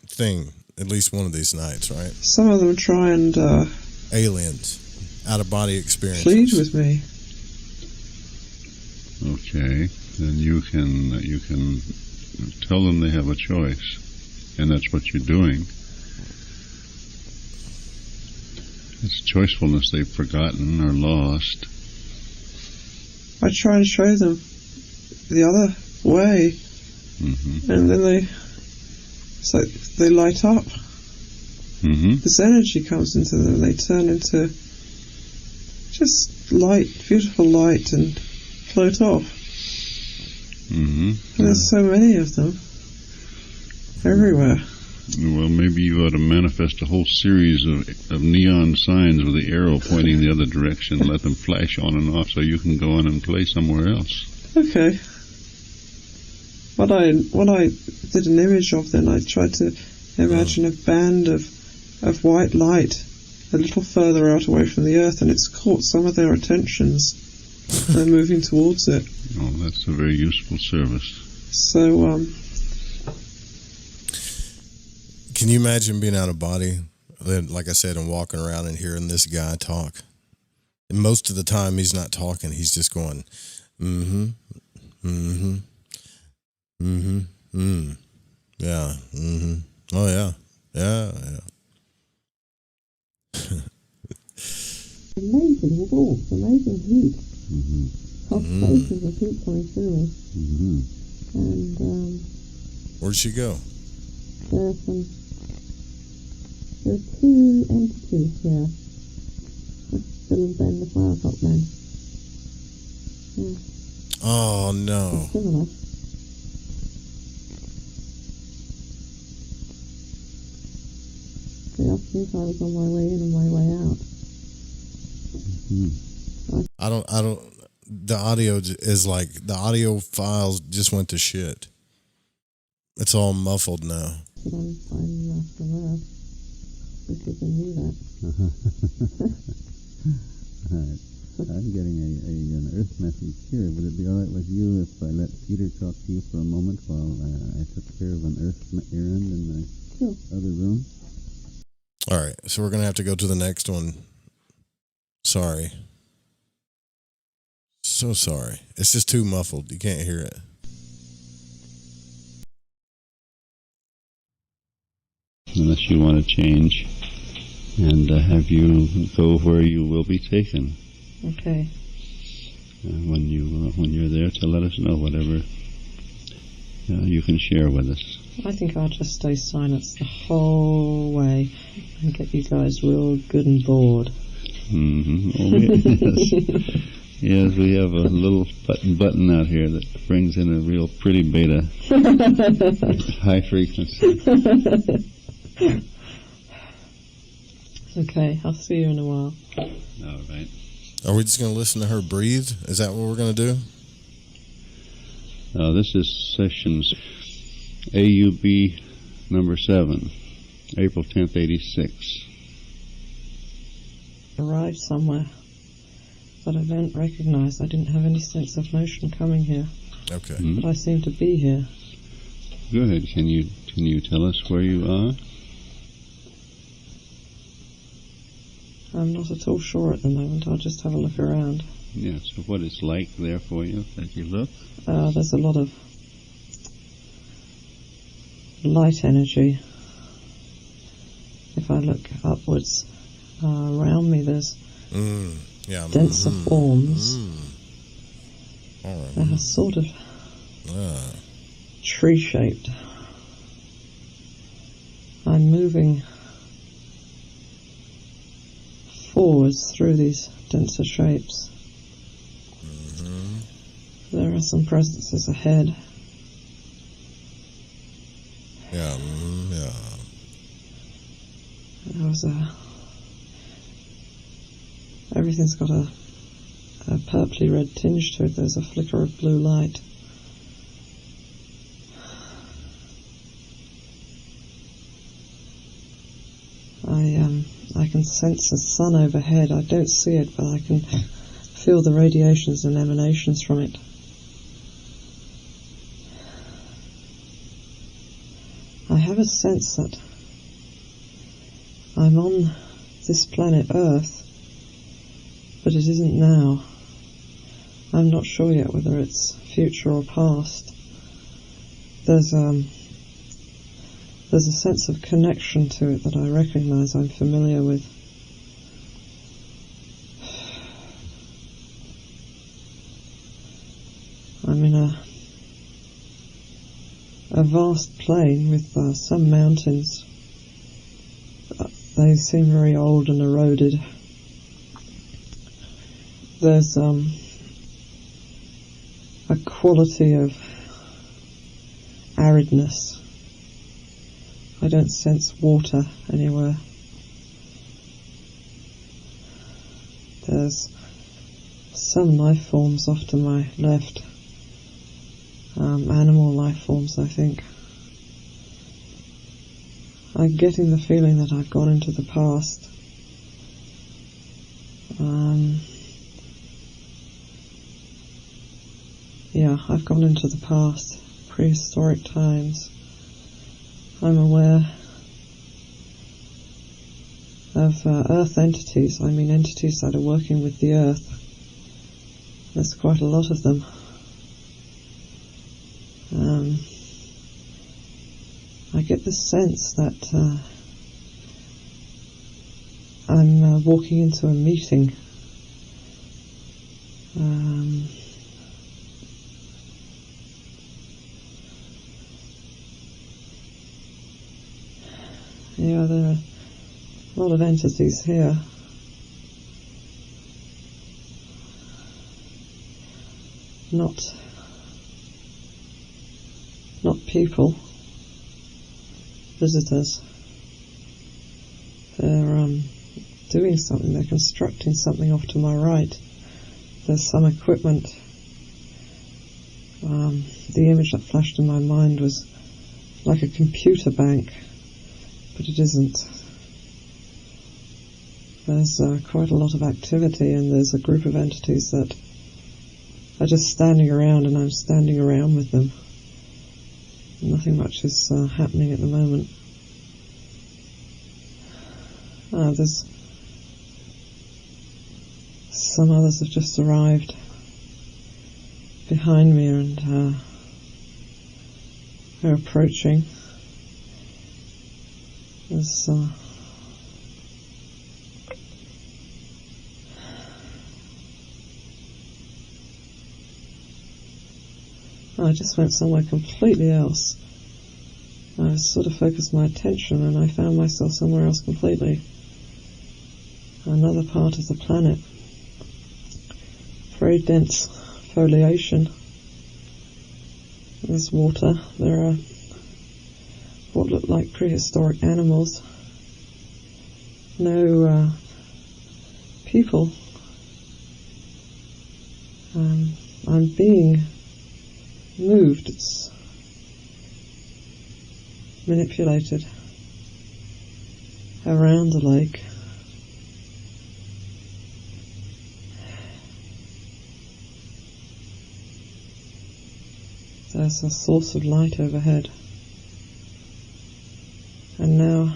thing at least one of these nights, right? Some of them try and aliens, out-of-body experiences. Plead with me. Okay, then you can tell them they have a choice, and that's what you're doing. It's choicefulness they've forgotten or lost. I try and show them the other way, and then it's like they light up. This energy comes into them, they turn into just light, beautiful light, and float off. And there's so many of them everywhere. Well, maybe you ought to manifest a whole series of neon signs with the arrow pointing the other direction. Let them flash on and off so you can go on and play somewhere else. Okay. What I did an image of, then I tried to imagine a band of white light a little further out away from the earth, and it's caught some of their attentions. They're moving towards it. Oh, that's a very useful service. So, can you imagine being out of body, like I said, and walking around and hearing this guy talk? And most of the time, he's not talking. He's just going, yeah, oh, yeah, yeah. Amazing warmth, amazing heat. Hot spaces of heat coming through me. And, where'd she go? There are two entities here. Bill and Ben, the flower top men. Yeah. Oh, no. It's similar. They asked me if I was on my way in and my way out. I don't, the audio is like, the audio files just went to shit. It's all muffled now. But I'm from Earth. Because they knew that. Alright. I'm getting an Earth message here. Would it be alright with you if I let Peter talk to you for a moment while I took care of an Earth errand in the other room? Alright, so we're going to have to go to the next one. Sorry. So sorry. It's just too muffled. You can't hear it. Unless you want to change and have you go where you will be taken. Okay. When you're there, to let us know whatever you can share with us. I think I'll just stay silent the whole way and get you guys real good and bored. Oh, yes. Yes, we have a little button out here that brings in a real pretty beta. High frequency. Okay, I'll see you in a while. All right. Are we just going to listen to her breathe? Is that what we're going to do? This is sessions AUB number 7, April 10th, 86. Arrived somewhere that I don't recognize. I didn't have any sense of motion coming here. Okay. But I seem to be here. Go ahead. Can you Can you tell us where you are? I'm not at all sure at the moment. I'll just have a look around. Yeah, so what it's like there for you as you look? There's a lot of light energy. If I look upwards, around me there's denser forms that are sort of tree-shaped. I'm moving forwards through these denser shapes. There are some presences ahead. Everything's got a purpley red tinge to it. There's a flicker of blue light. I can sense the sun overhead. I don't see it, but I can feel the radiations and emanations from it. I have a sense that I'm on this planet Earth, but it isn't now. I'm not sure yet whether it's future or past. There's a sense of connection to it that I recognize, I'm familiar with. I'm in a vast plain with some mountains. They seem very old and eroded. There's a quality of aridness. I don't sense water anywhere. There's some life forms off to my left. Animal life forms, I think. I'm getting the feeling that I've gone into the past. I've gone into the past, prehistoric times. I'm aware of Earth entities. I mean entities that are working with the Earth. There's quite a lot of them. I get the sense that I'm walking into a meeting. There are a lot of entities here. Not people. Visitors. They're doing something. They're constructing something off to my right. There's some equipment. The image that flashed in my mind was like a computer bank, but it isn't. There's quite a lot of activity, and there's a group of entities that are just standing around, and I'm standing around with them. Nothing much is happening at the moment. There's some others have just arrived behind me, and they're approaching. There's I just went somewhere completely else. I sort of focused my attention and I found myself somewhere else completely. Another part of the planet. Very dense foliation. There's water. There are what look like prehistoric animals. No people. I'm being moved. It's manipulated around the lake. There's a source of light overhead. And now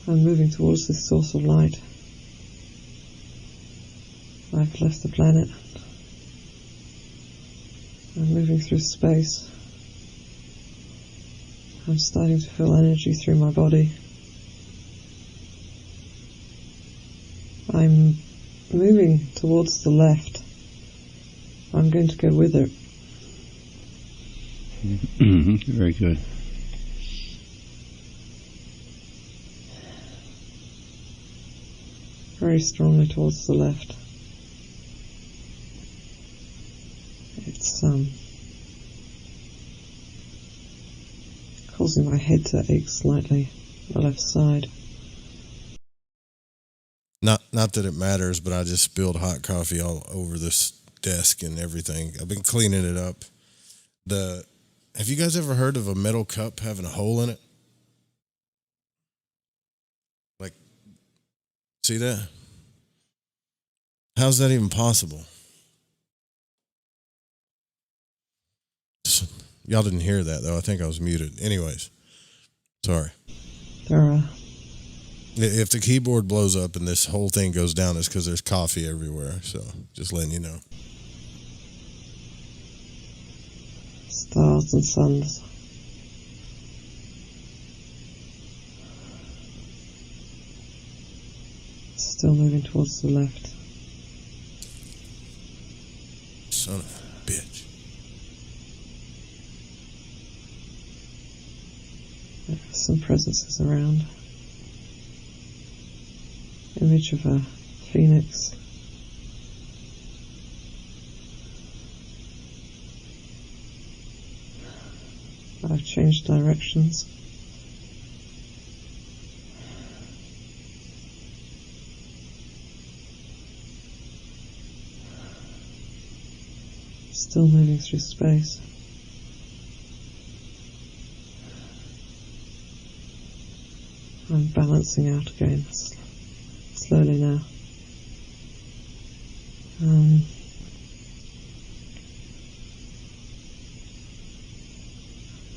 I'm moving towards this source of light. I've left the planet. I'm moving through space. I'm starting to feel energy through my body. I'm moving towards the left. I'm going to go with it. Very good. Very strongly towards the left. It's causing my head to ache slightly, the left side. Not that it matters, but I just spilled hot coffee all over this desk and everything. I've been cleaning it up. Have you guys ever heard of a metal cup having a hole in it? Like, see that? How's that even possible? Y'all didn't hear that, though. I think I was muted. Anyways, sorry. If the keyboard blows up and this whole thing goes down, it's because there's coffee everywhere. So, just letting you know. Stars and suns. Still moving towards the left. Son of a bitch. There are some presences around. Image of a phoenix. I've changed directions. Still moving through space. I'm balancing out again, slowly now.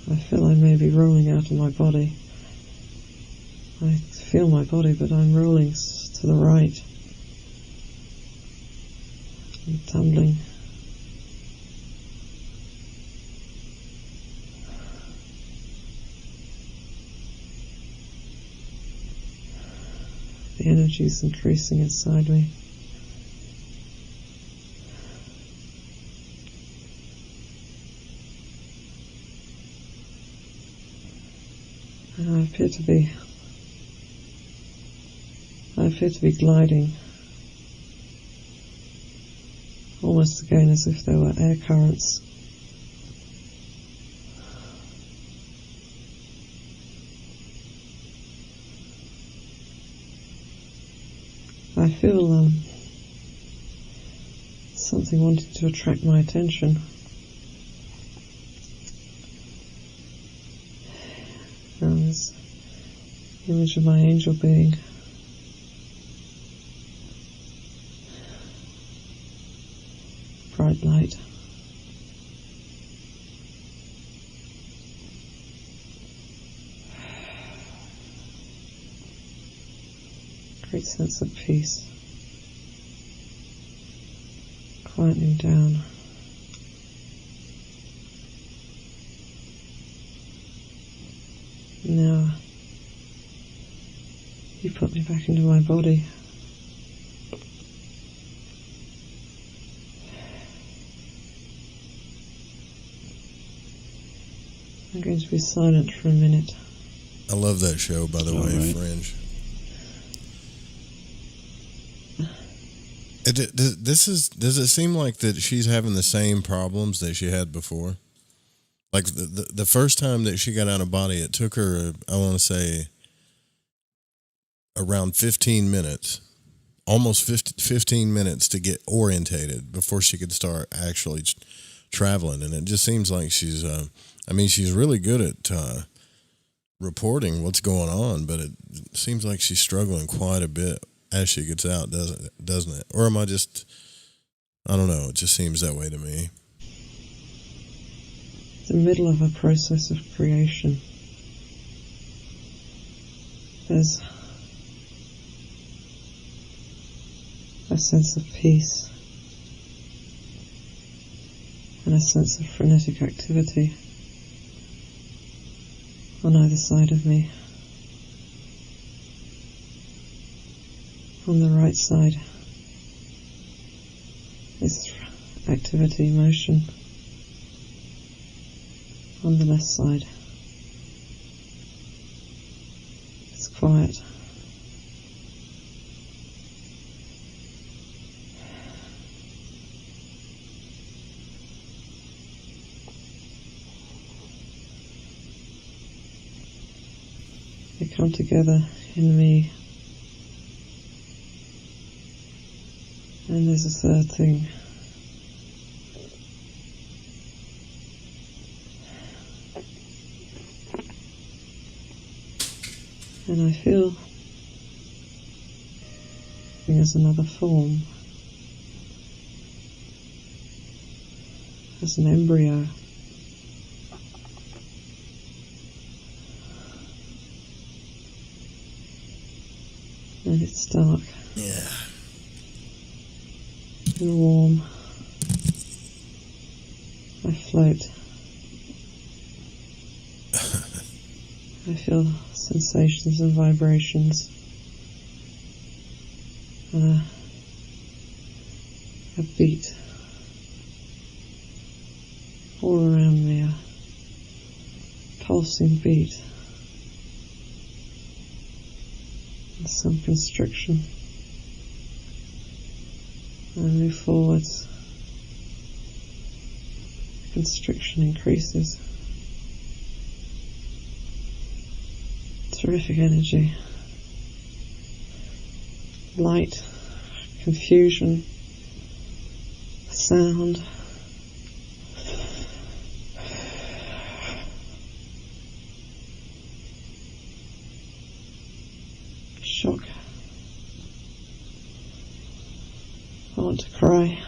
I feel I may be rolling out of my body. I feel my body, but I'm rolling to the right. I'm tumbling. The energy is increasing inside me. And I appear to be gliding, almost again as if there were air currents. I feel something wanting to attract my attention. And this image of my angel being. Bright light. Great sense of peace. Quietening down. Now, you put me back into my body. I'm going to be silent for a minute. I love that show, by the way, Fringe. Does it seem like that she's having the same problems that she had before? Like the first time that she got out of body, it took her, I want to say, around 15 minutes, almost 15 minutes to get orientated before she could start actually traveling. And it just seems like she's really good at reporting what's going on, but it seems like she's struggling quite a bit as she gets out, doesn't it? Or am I just, I don't know, it just seems that way to me. The middle of a process of creation. there's a sense of peace and a sense of frenetic activity on either side of me. On the right side is activity, motion. On the left side it's quiet. They come together in me. And there's a third thing. And I feel there's another form. As an embryo. And it's dark. Yeah. And warm. I float. I feel sensations and vibrations. And a beat all around me, a pulsing beat. And some constriction. I move forwards. The constriction increases. Terrific energy. Light, confusion, sound. Shock. I want to cry.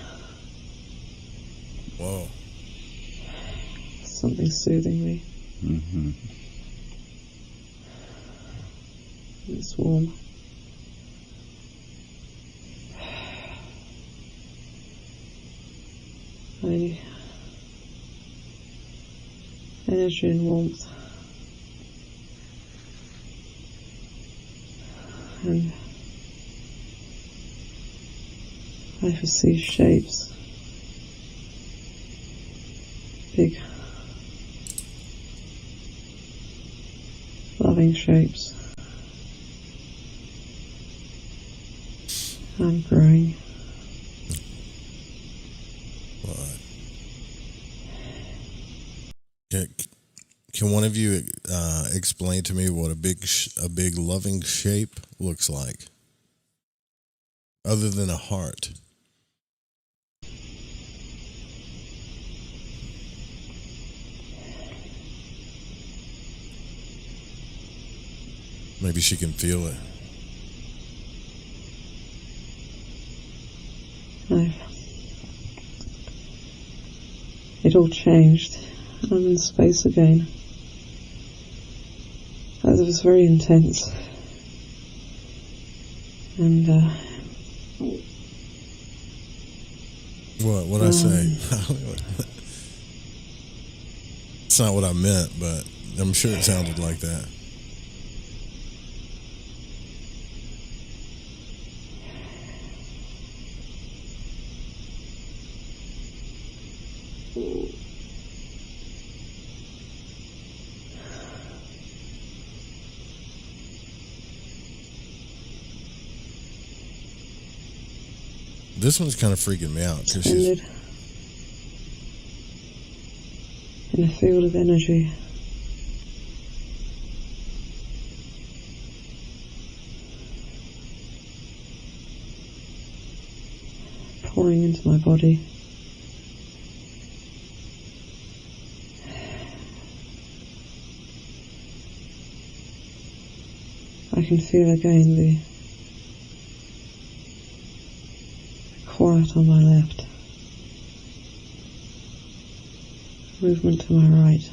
Whoa. Something soothing me. Mm-hmm. It's warm. Energy and warmth. And I perceive shapes. Big, loving shapes. I'm growing. What? Can one of you explain to me what a big loving shape looks like, other than a heart? Maybe she can feel it. It all changed. I'm in space again. It was very intense. And What I say? It's not what I meant, but I'm sure it sounded like that. This one's kind of freaking me out. Suspended in a field of energy. Pouring into my body. I can feel again the quiet on my left, movement to my right.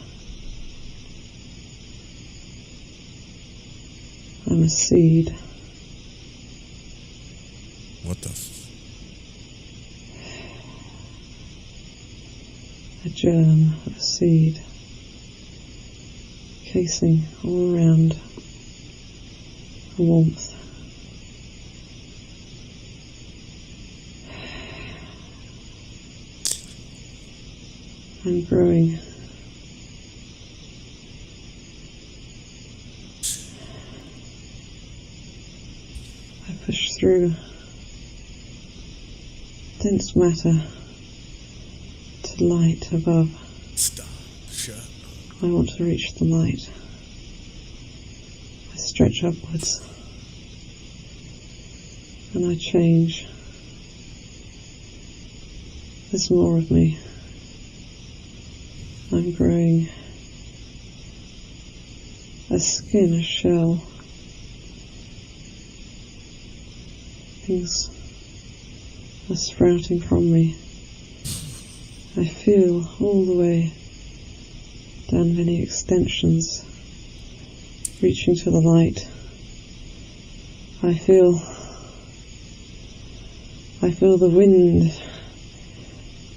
I'm a seed. What the? A germ of a seed, casing all around a warmth. I'm growing. I push through dense matter to light above. Stop. Shut up. I want to reach the light. I stretch upwards and I change. There's more of me. I'm growing. A skin, a shell. Things are sprouting from me. I feel all the way down many extensions, reaching to the light. I feel the wind.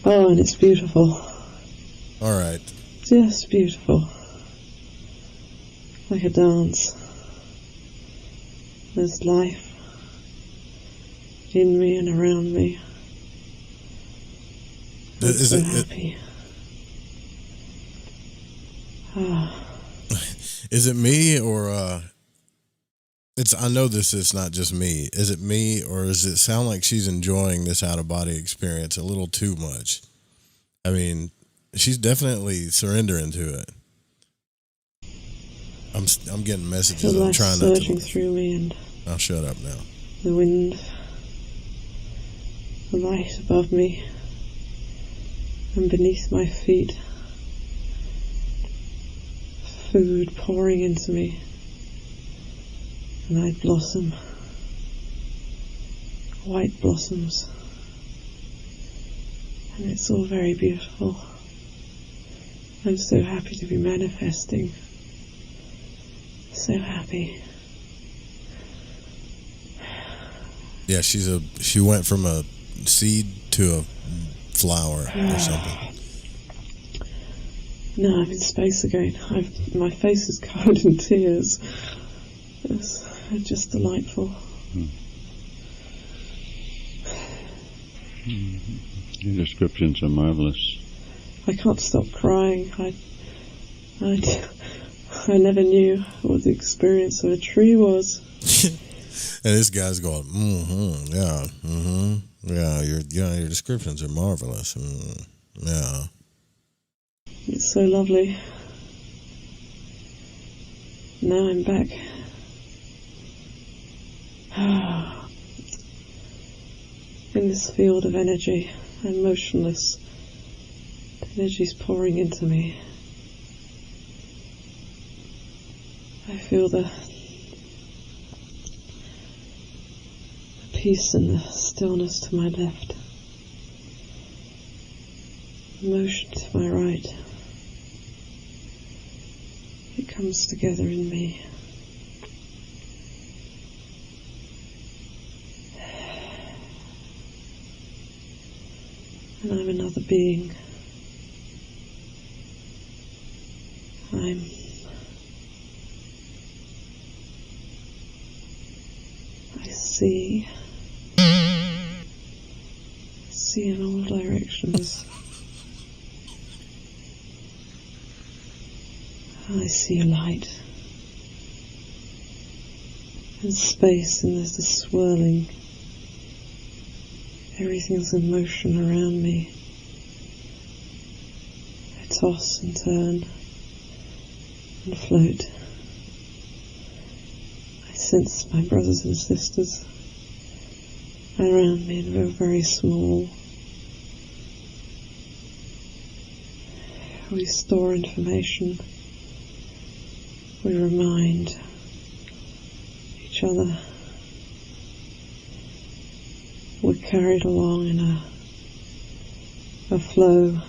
Oh, and it's beautiful. All right. Just beautiful. Like a dance. There's life in me and around me. I'm so happy. Is it me or it's? I know this is not just me. Is it me or does it sound like she's enjoying this out of body experience a little too much? I mean, she's definitely surrendering to it. I'm getting messages. I'm trying not to. Surging through me, and I'll shut up now. The wind, the light above me, and beneath my feet. Food pouring into me, and I blossom. White blossoms, and it's all very beautiful. I'm so happy to be manifesting. So happy. Yeah, she went from a seed to a flower or something. No, I'm in space again. My face is covered in tears. It's just delightful. Your descriptions are marvelous. I can't stop crying. I never knew what the experience of a tree was. And this guy's going, yeah, your descriptions are marvelous. Yeah. It's so lovely. Now I'm back. In this field of energy, I'm motionless. The energy's pouring into me. I feel the peace and the stillness to my left. Motion to my right. It comes together in me. And I'm another being. See in all directions. I see a light and space, and there's the swirling. Everything's in motion around me. I toss and turn and float. I sense my brothers and sisters around me, and we're very small. We store information. We remind each other. We're carried along in a flow.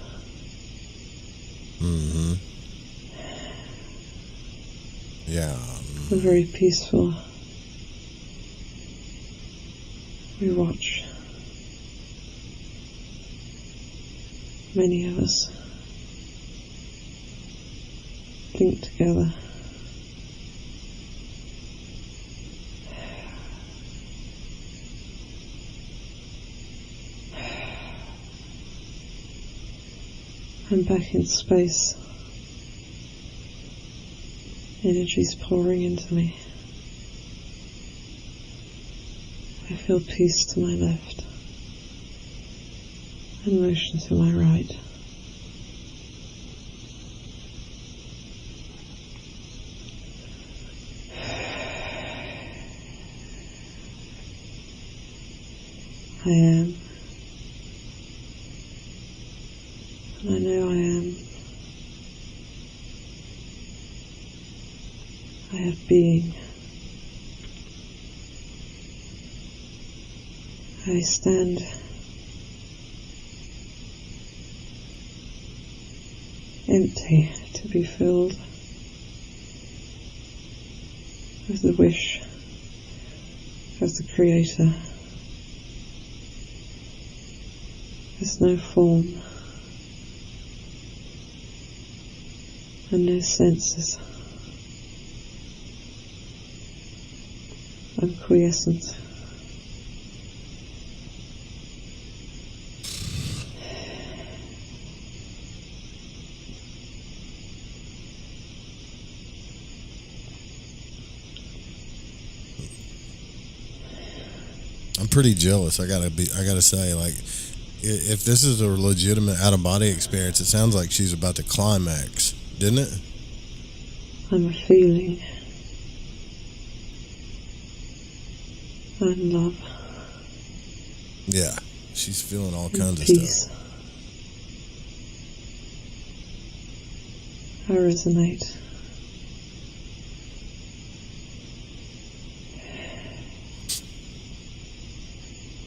Yeah. We're very peaceful. We watch. Many of us think together. I'm back in space. Energy's pouring into me. I feel peace to my left and motion to my right. I am, and I know I am. I have being. I stand empty to be filled with the wish of the Creator. There's no form and no senses. I'm quiescent. I'm pretty jealous. I gotta say, like, if this is a legitimate out-of-body experience, it sounds like she's about to climax, didn't it? I'm a feeling. I'm love. Yeah, she's feeling all And kinds of peace. stuff. I resonate.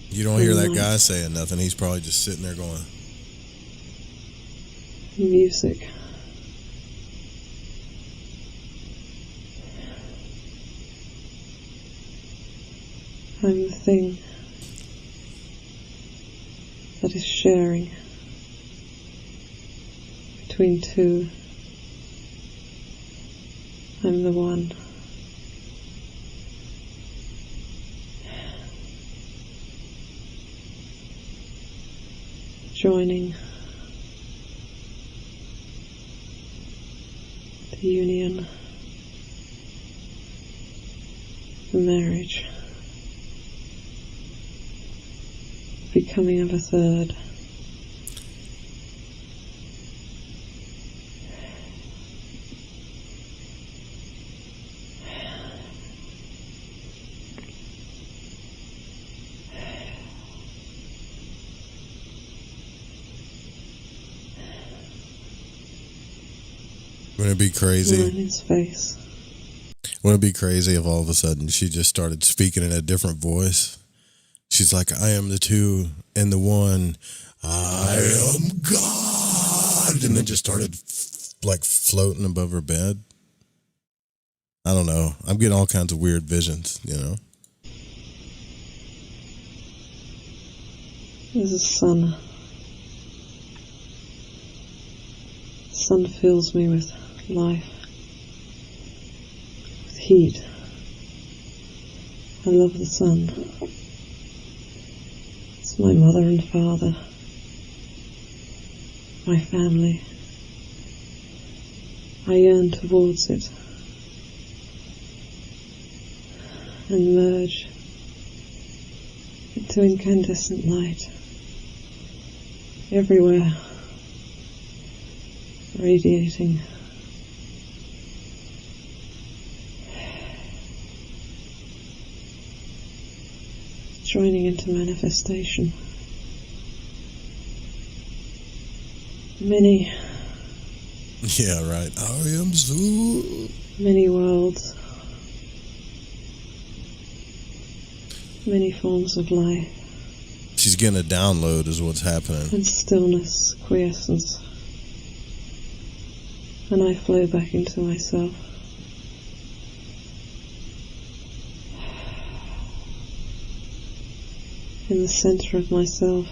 You don't hear that guy saying nothing. He's probably just sitting there going, Music. I'm the thing that is sharing between two. I'm the one. Joining the union, the marriage, becoming of a third. wouldn't it be crazy? Line in space. Wouldn't it be crazy if all of a sudden she just started speaking in a different voice? She's like, I am the two and the one. I am God. And then just started like floating above her bed. I don't know. I'm getting all kinds of weird visions, you know? There's a sun. The sun fills me with life, with heat. I love the sun. It's my mother and father, my family. I yearn towards it and merge into incandescent light everywhere, radiating. Joining into manifestation. Many. Yeah, right. I am so. Many worlds. Many forms of life. She's getting a download is what's happening. And stillness, quiescence. And I flow back into myself. in the center of myself.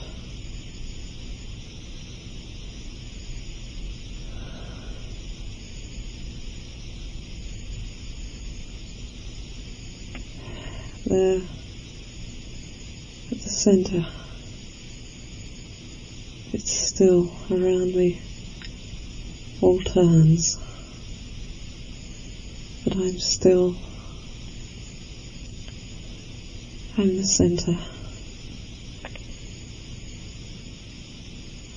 There, at the center, it's still around me, all turns, but I'm still. I'm the center.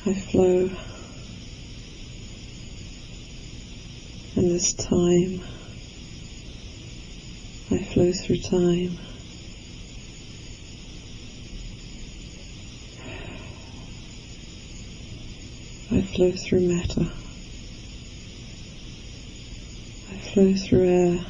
I flow, and this time, I flow through time. I flow through matter. I flow through air.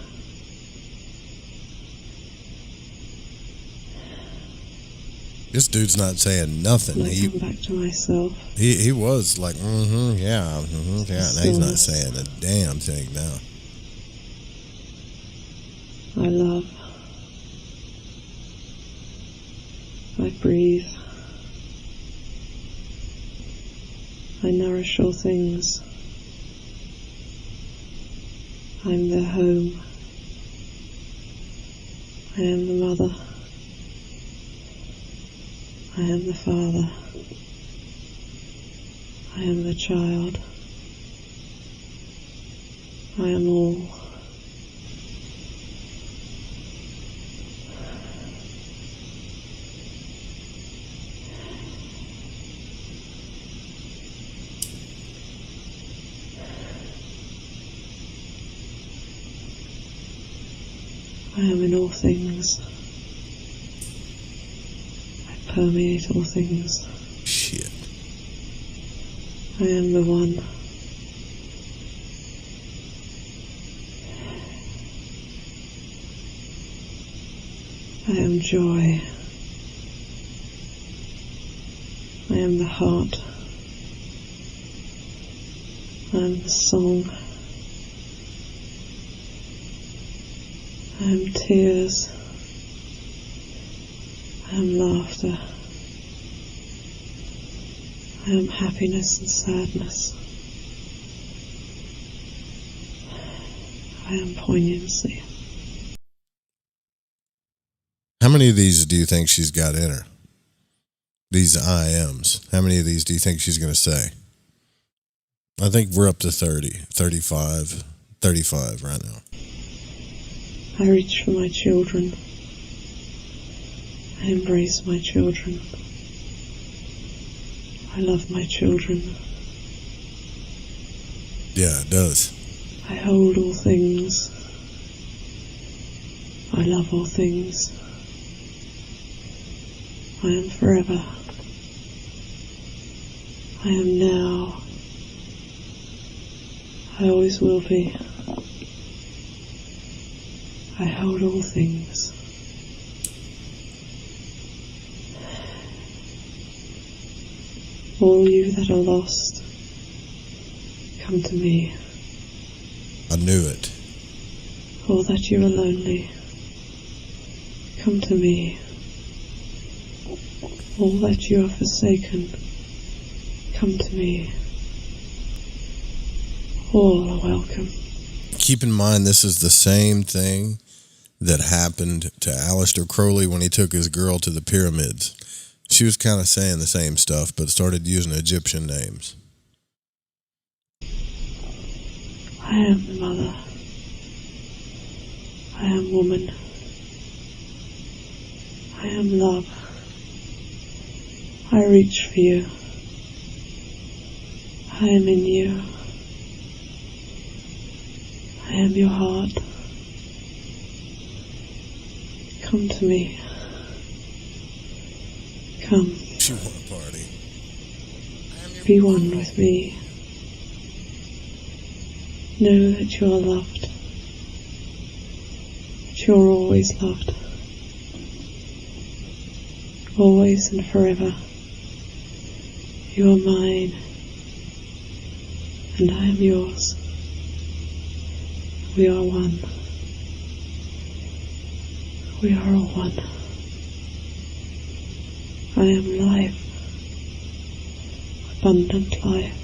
This dude's not saying nothing. And I come back to myself. He was like, yeah. Now he's not saying a damn thing now. I love. I breathe. I nourish all things. I'm their home. I am the mother. I am the father. I am the child. I am all. I am in all things. I permeate all things. Shit. I am the one. I am joy. I am the heart. I am the song. I am tears. I am laughter. I am happiness and sadness. I am poignancy. How many of these do you think she's got in her? These I ams. How many of these do you think she's going to say? I think we're up to 30, 35 right now. I reach for my children. I embrace my children. I love my children. Yeah, it does. I hold all things. I love all things. I am forever. I am now. I always will be. I hold all things. All you that are lost, come to me. I knew it. All that you are lonely, come to me. All that you are forsaken, come to me. All are welcome. Keep in mind, this is the same thing that happened to Aleister Crowley when he took his girl to the pyramids. She was kind of saying the same stuff, but started using Egyptian names. I am the mother. I am woman. I am love. I reach for you. I am in you. I am your heart. Come to me. Come. She want a party. Be one with me. Know that you are loved. That you are always loved. Always and forever. You are mine. And I am yours. We are one. We are all one. I am life, abundant life.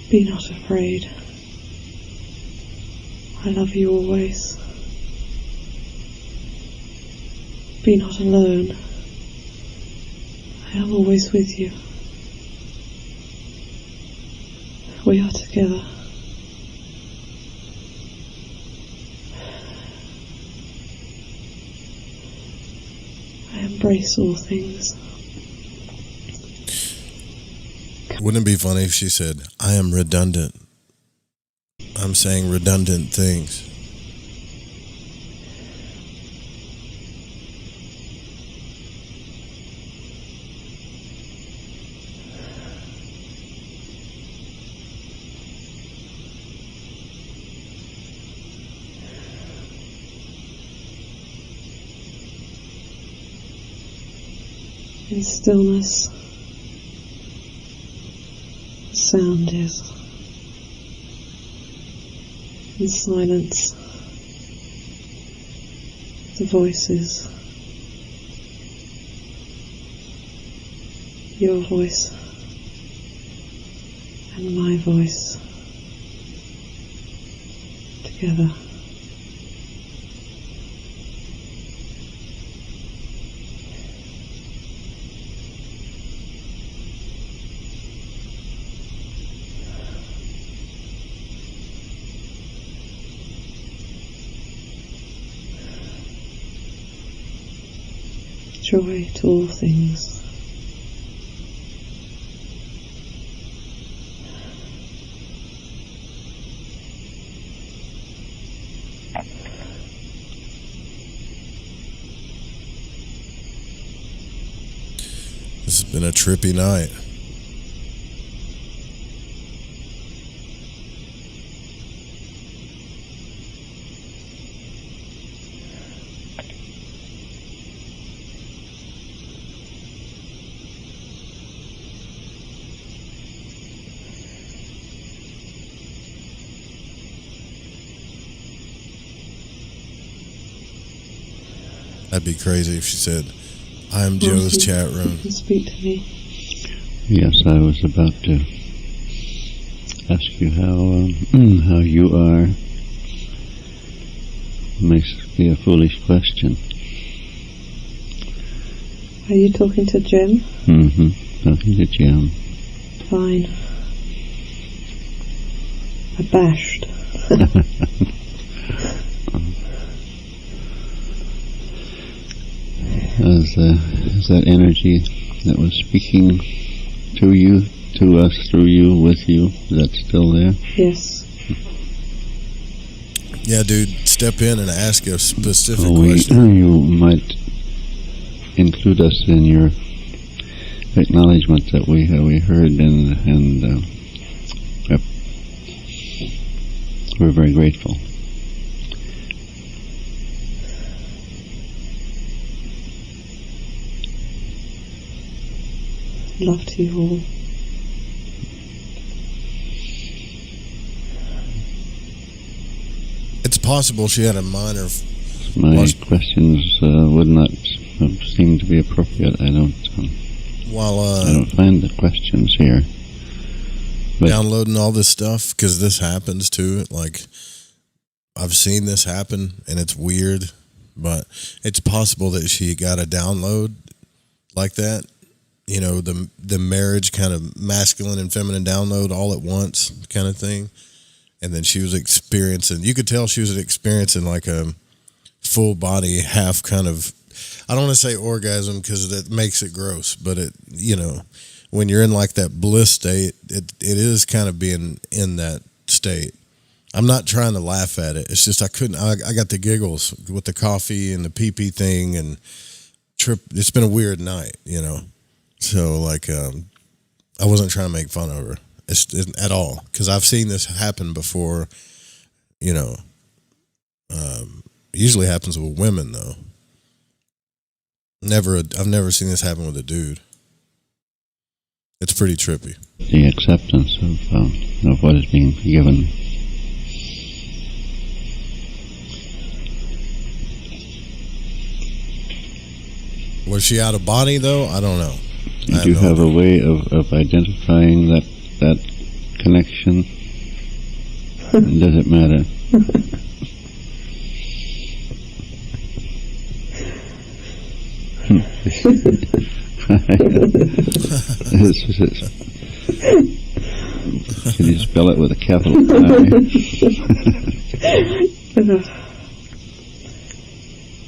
Be not afraid. I love you always. Be not alone. I am always with you. We are together. I embrace all things. Wouldn't it be funny if she said, I am redundant? I'm saying redundant things. In stillness, the sound is. In silence, the voices. Your voice and my voice together. Joy to all things. This has been a trippy night. That'd be crazy if she said, I am Joe's chat room. You can speak to me. Yes, I was about to ask you how you are. Makes be a foolish question. Are you talking to Jim? Mm-hmm. Talking to Jim. Fine. Abashed. Is that energy that was speaking to you, to us, through you, with you, is that still there? Yes. Yeah, dude, step in and ask a specific question. You might include us in your acknowledgement that we heard, and we're very grateful. Love to you all. It's possible she had a minor... My questions would not seem to be appropriate. I don't find the questions here. But downloading all this stuff, because this happens too. Like, I've seen this happen, and it's weird, but it's possible that she got a download like that. You know, the marriage kind of masculine and feminine download all at once kind of thing. And then she was experiencing, you could tell she was experiencing like a full body, half kind of, I don't want to say orgasm because that makes it gross, but it, you know, when you're in like that bliss state, it is kind of being in that state. I'm not trying to laugh at it. It's just I got the giggles with the coffee and the pee-pee thing and it's been a weird night, you know. So, like, I wasn't trying to make fun of her at all, because I've seen this happen before, you know. Usually happens with women, though. I've never seen this happen with a dude. It's pretty trippy. The acceptance of what is being given. Was she out of body though? I don't know. Do you have a way of identifying that connection? Does it matter? Can you spell it with a capital I?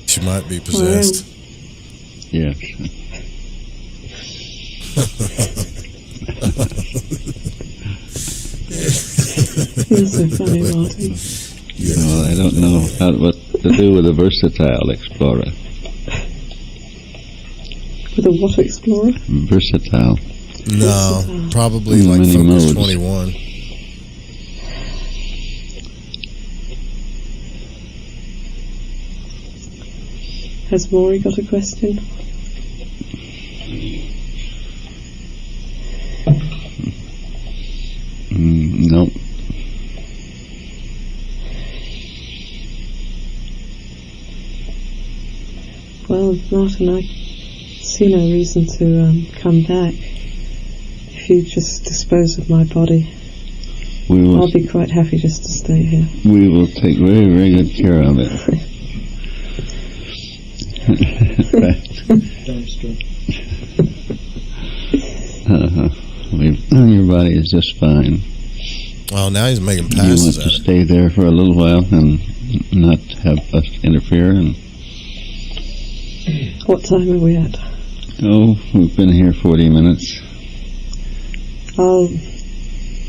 She might be possessed. Yes. You're so funny, Marty. Well, I don't know what to do with a versatile explorer. With a what explorer? Versatile. No, probably like Many Focus modes. 21. Has Maury got a question? Nope. Well, Martin, I see no reason to come back. If you just dispose of my body, I'll be quite happy just to stay here. We will take very, very good care of it. Your body is just fine. Well, now he's making You passes want at to it. stay there for a little while and not have us interfere. And What time are we at? we've been here 40 minutes.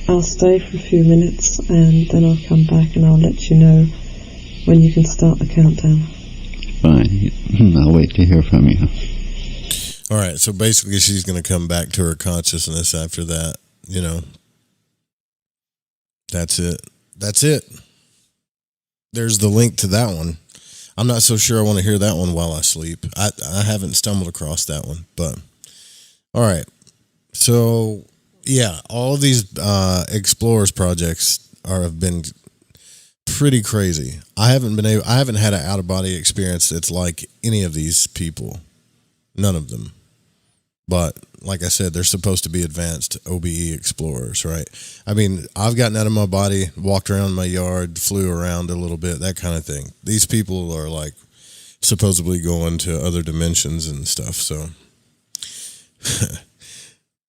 I'll stay for a few minutes and then I'll come back and I'll let you know when you can start the countdown. Fine. I'll wait to hear from you. All right, so basically she's going to come back to her consciousness after that, you know. That's it. There's the link to that one. I'm not so sure I want to hear that one while I sleep. I haven't stumbled across that one, but all right. So, yeah, all of these Explorers projects have been pretty crazy. I haven't had an out-of-body experience that's like any of these people. None of them. But like I said, they're supposed to be advanced OBE explorers, right? I mean, I've gotten out of my body, walked around my yard, flew around a little bit, that kind of thing. These people are like supposedly going to other dimensions and stuff. So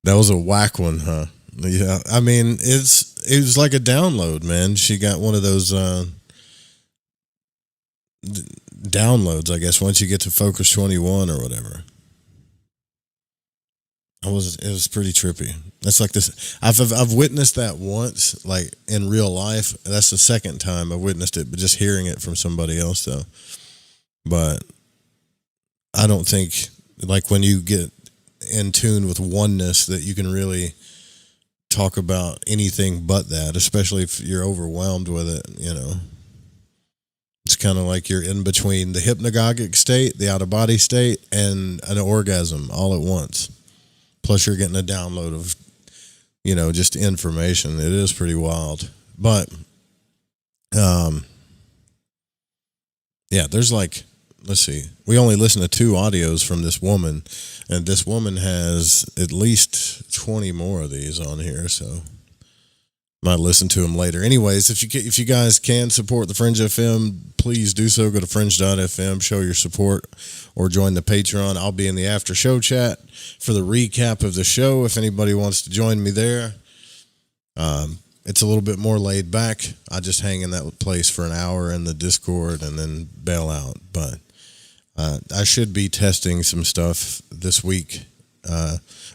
that was a whack one, huh? Yeah. I mean, it was like a download, man. She got one of those downloads, I guess, once you get to Focus 21 or whatever. It was pretty trippy. That's like this. I've witnessed that once, like in real life. That's the second time I've witnessed it, but just hearing it from somebody else though. But I don't think like when you get in tune with oneness that you can really talk about anything but that, especially if you're overwhelmed with it, you know. It's kind of like you're in between the hypnagogic state, the out-of-body state, and an orgasm all at once. Plus you're getting a download of, you know, just information. It is pretty wild. But, yeah, there's like, let's see. We only listened to 2 audios from this woman, and this woman has at least 20 more of these on here, so might listen to them later. Anyways, if you guys can support the Fringe FM, please do so. Go to fringe.fm, show your support, or join the Patreon. I'll be in the after show chat for the recap of the show if anybody wants to join me there. It's a little bit more laid back. I just hang in that place for an hour in the Discord and then bail out. But I should be testing some stuff this week.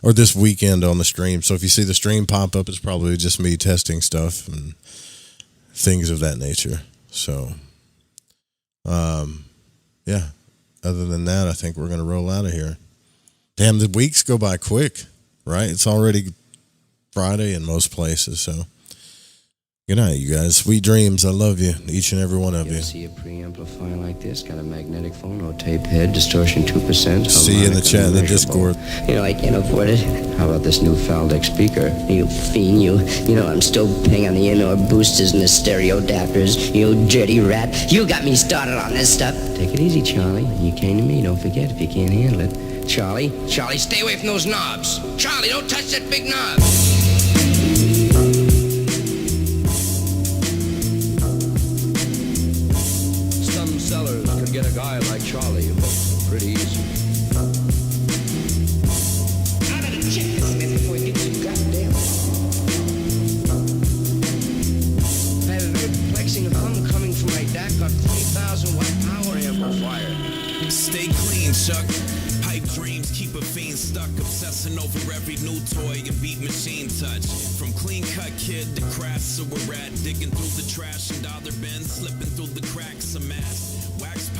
Or this weekend on the stream. So if you see the stream pop up, it's probably just me testing stuff and things of that nature. So, yeah. Other than that, I think we're going to roll out of here. Damn, the weeks go by quick, right? It's already Friday in most places. So, good night, you guys. Sweet dreams. I love you, each and every one of you. See a preamplifier like this, got a magnetic phono-tape head, distortion 2%. See you in the chat in the Discord. You know, I can't afford it. How about this new Faldeck speaker? You fiend, you know, I'm still paying on the indoor boosters and the stereo adapters. You dirty rat. You got me started on this stuff. Take it easy, Charlie. You came to me, don't forget if you can't handle it. Charlie, stay away from those knobs. Charlie, don't touch that big knob. Some sellers can get a guy like Charlie hooked pretty easy. I better check this man before he gets too goddamn I have a very perplexing hum coming from my DAC on 20,000 watt power amplifier. Stay clean, Chuck. Pipe dreams keep a fiend stuck, obsessing over every new toy and beat machine touch. From clean cut kid to crass sewer rat, digging through the trash and dollar bins, slipping through the cracks of mass. Wax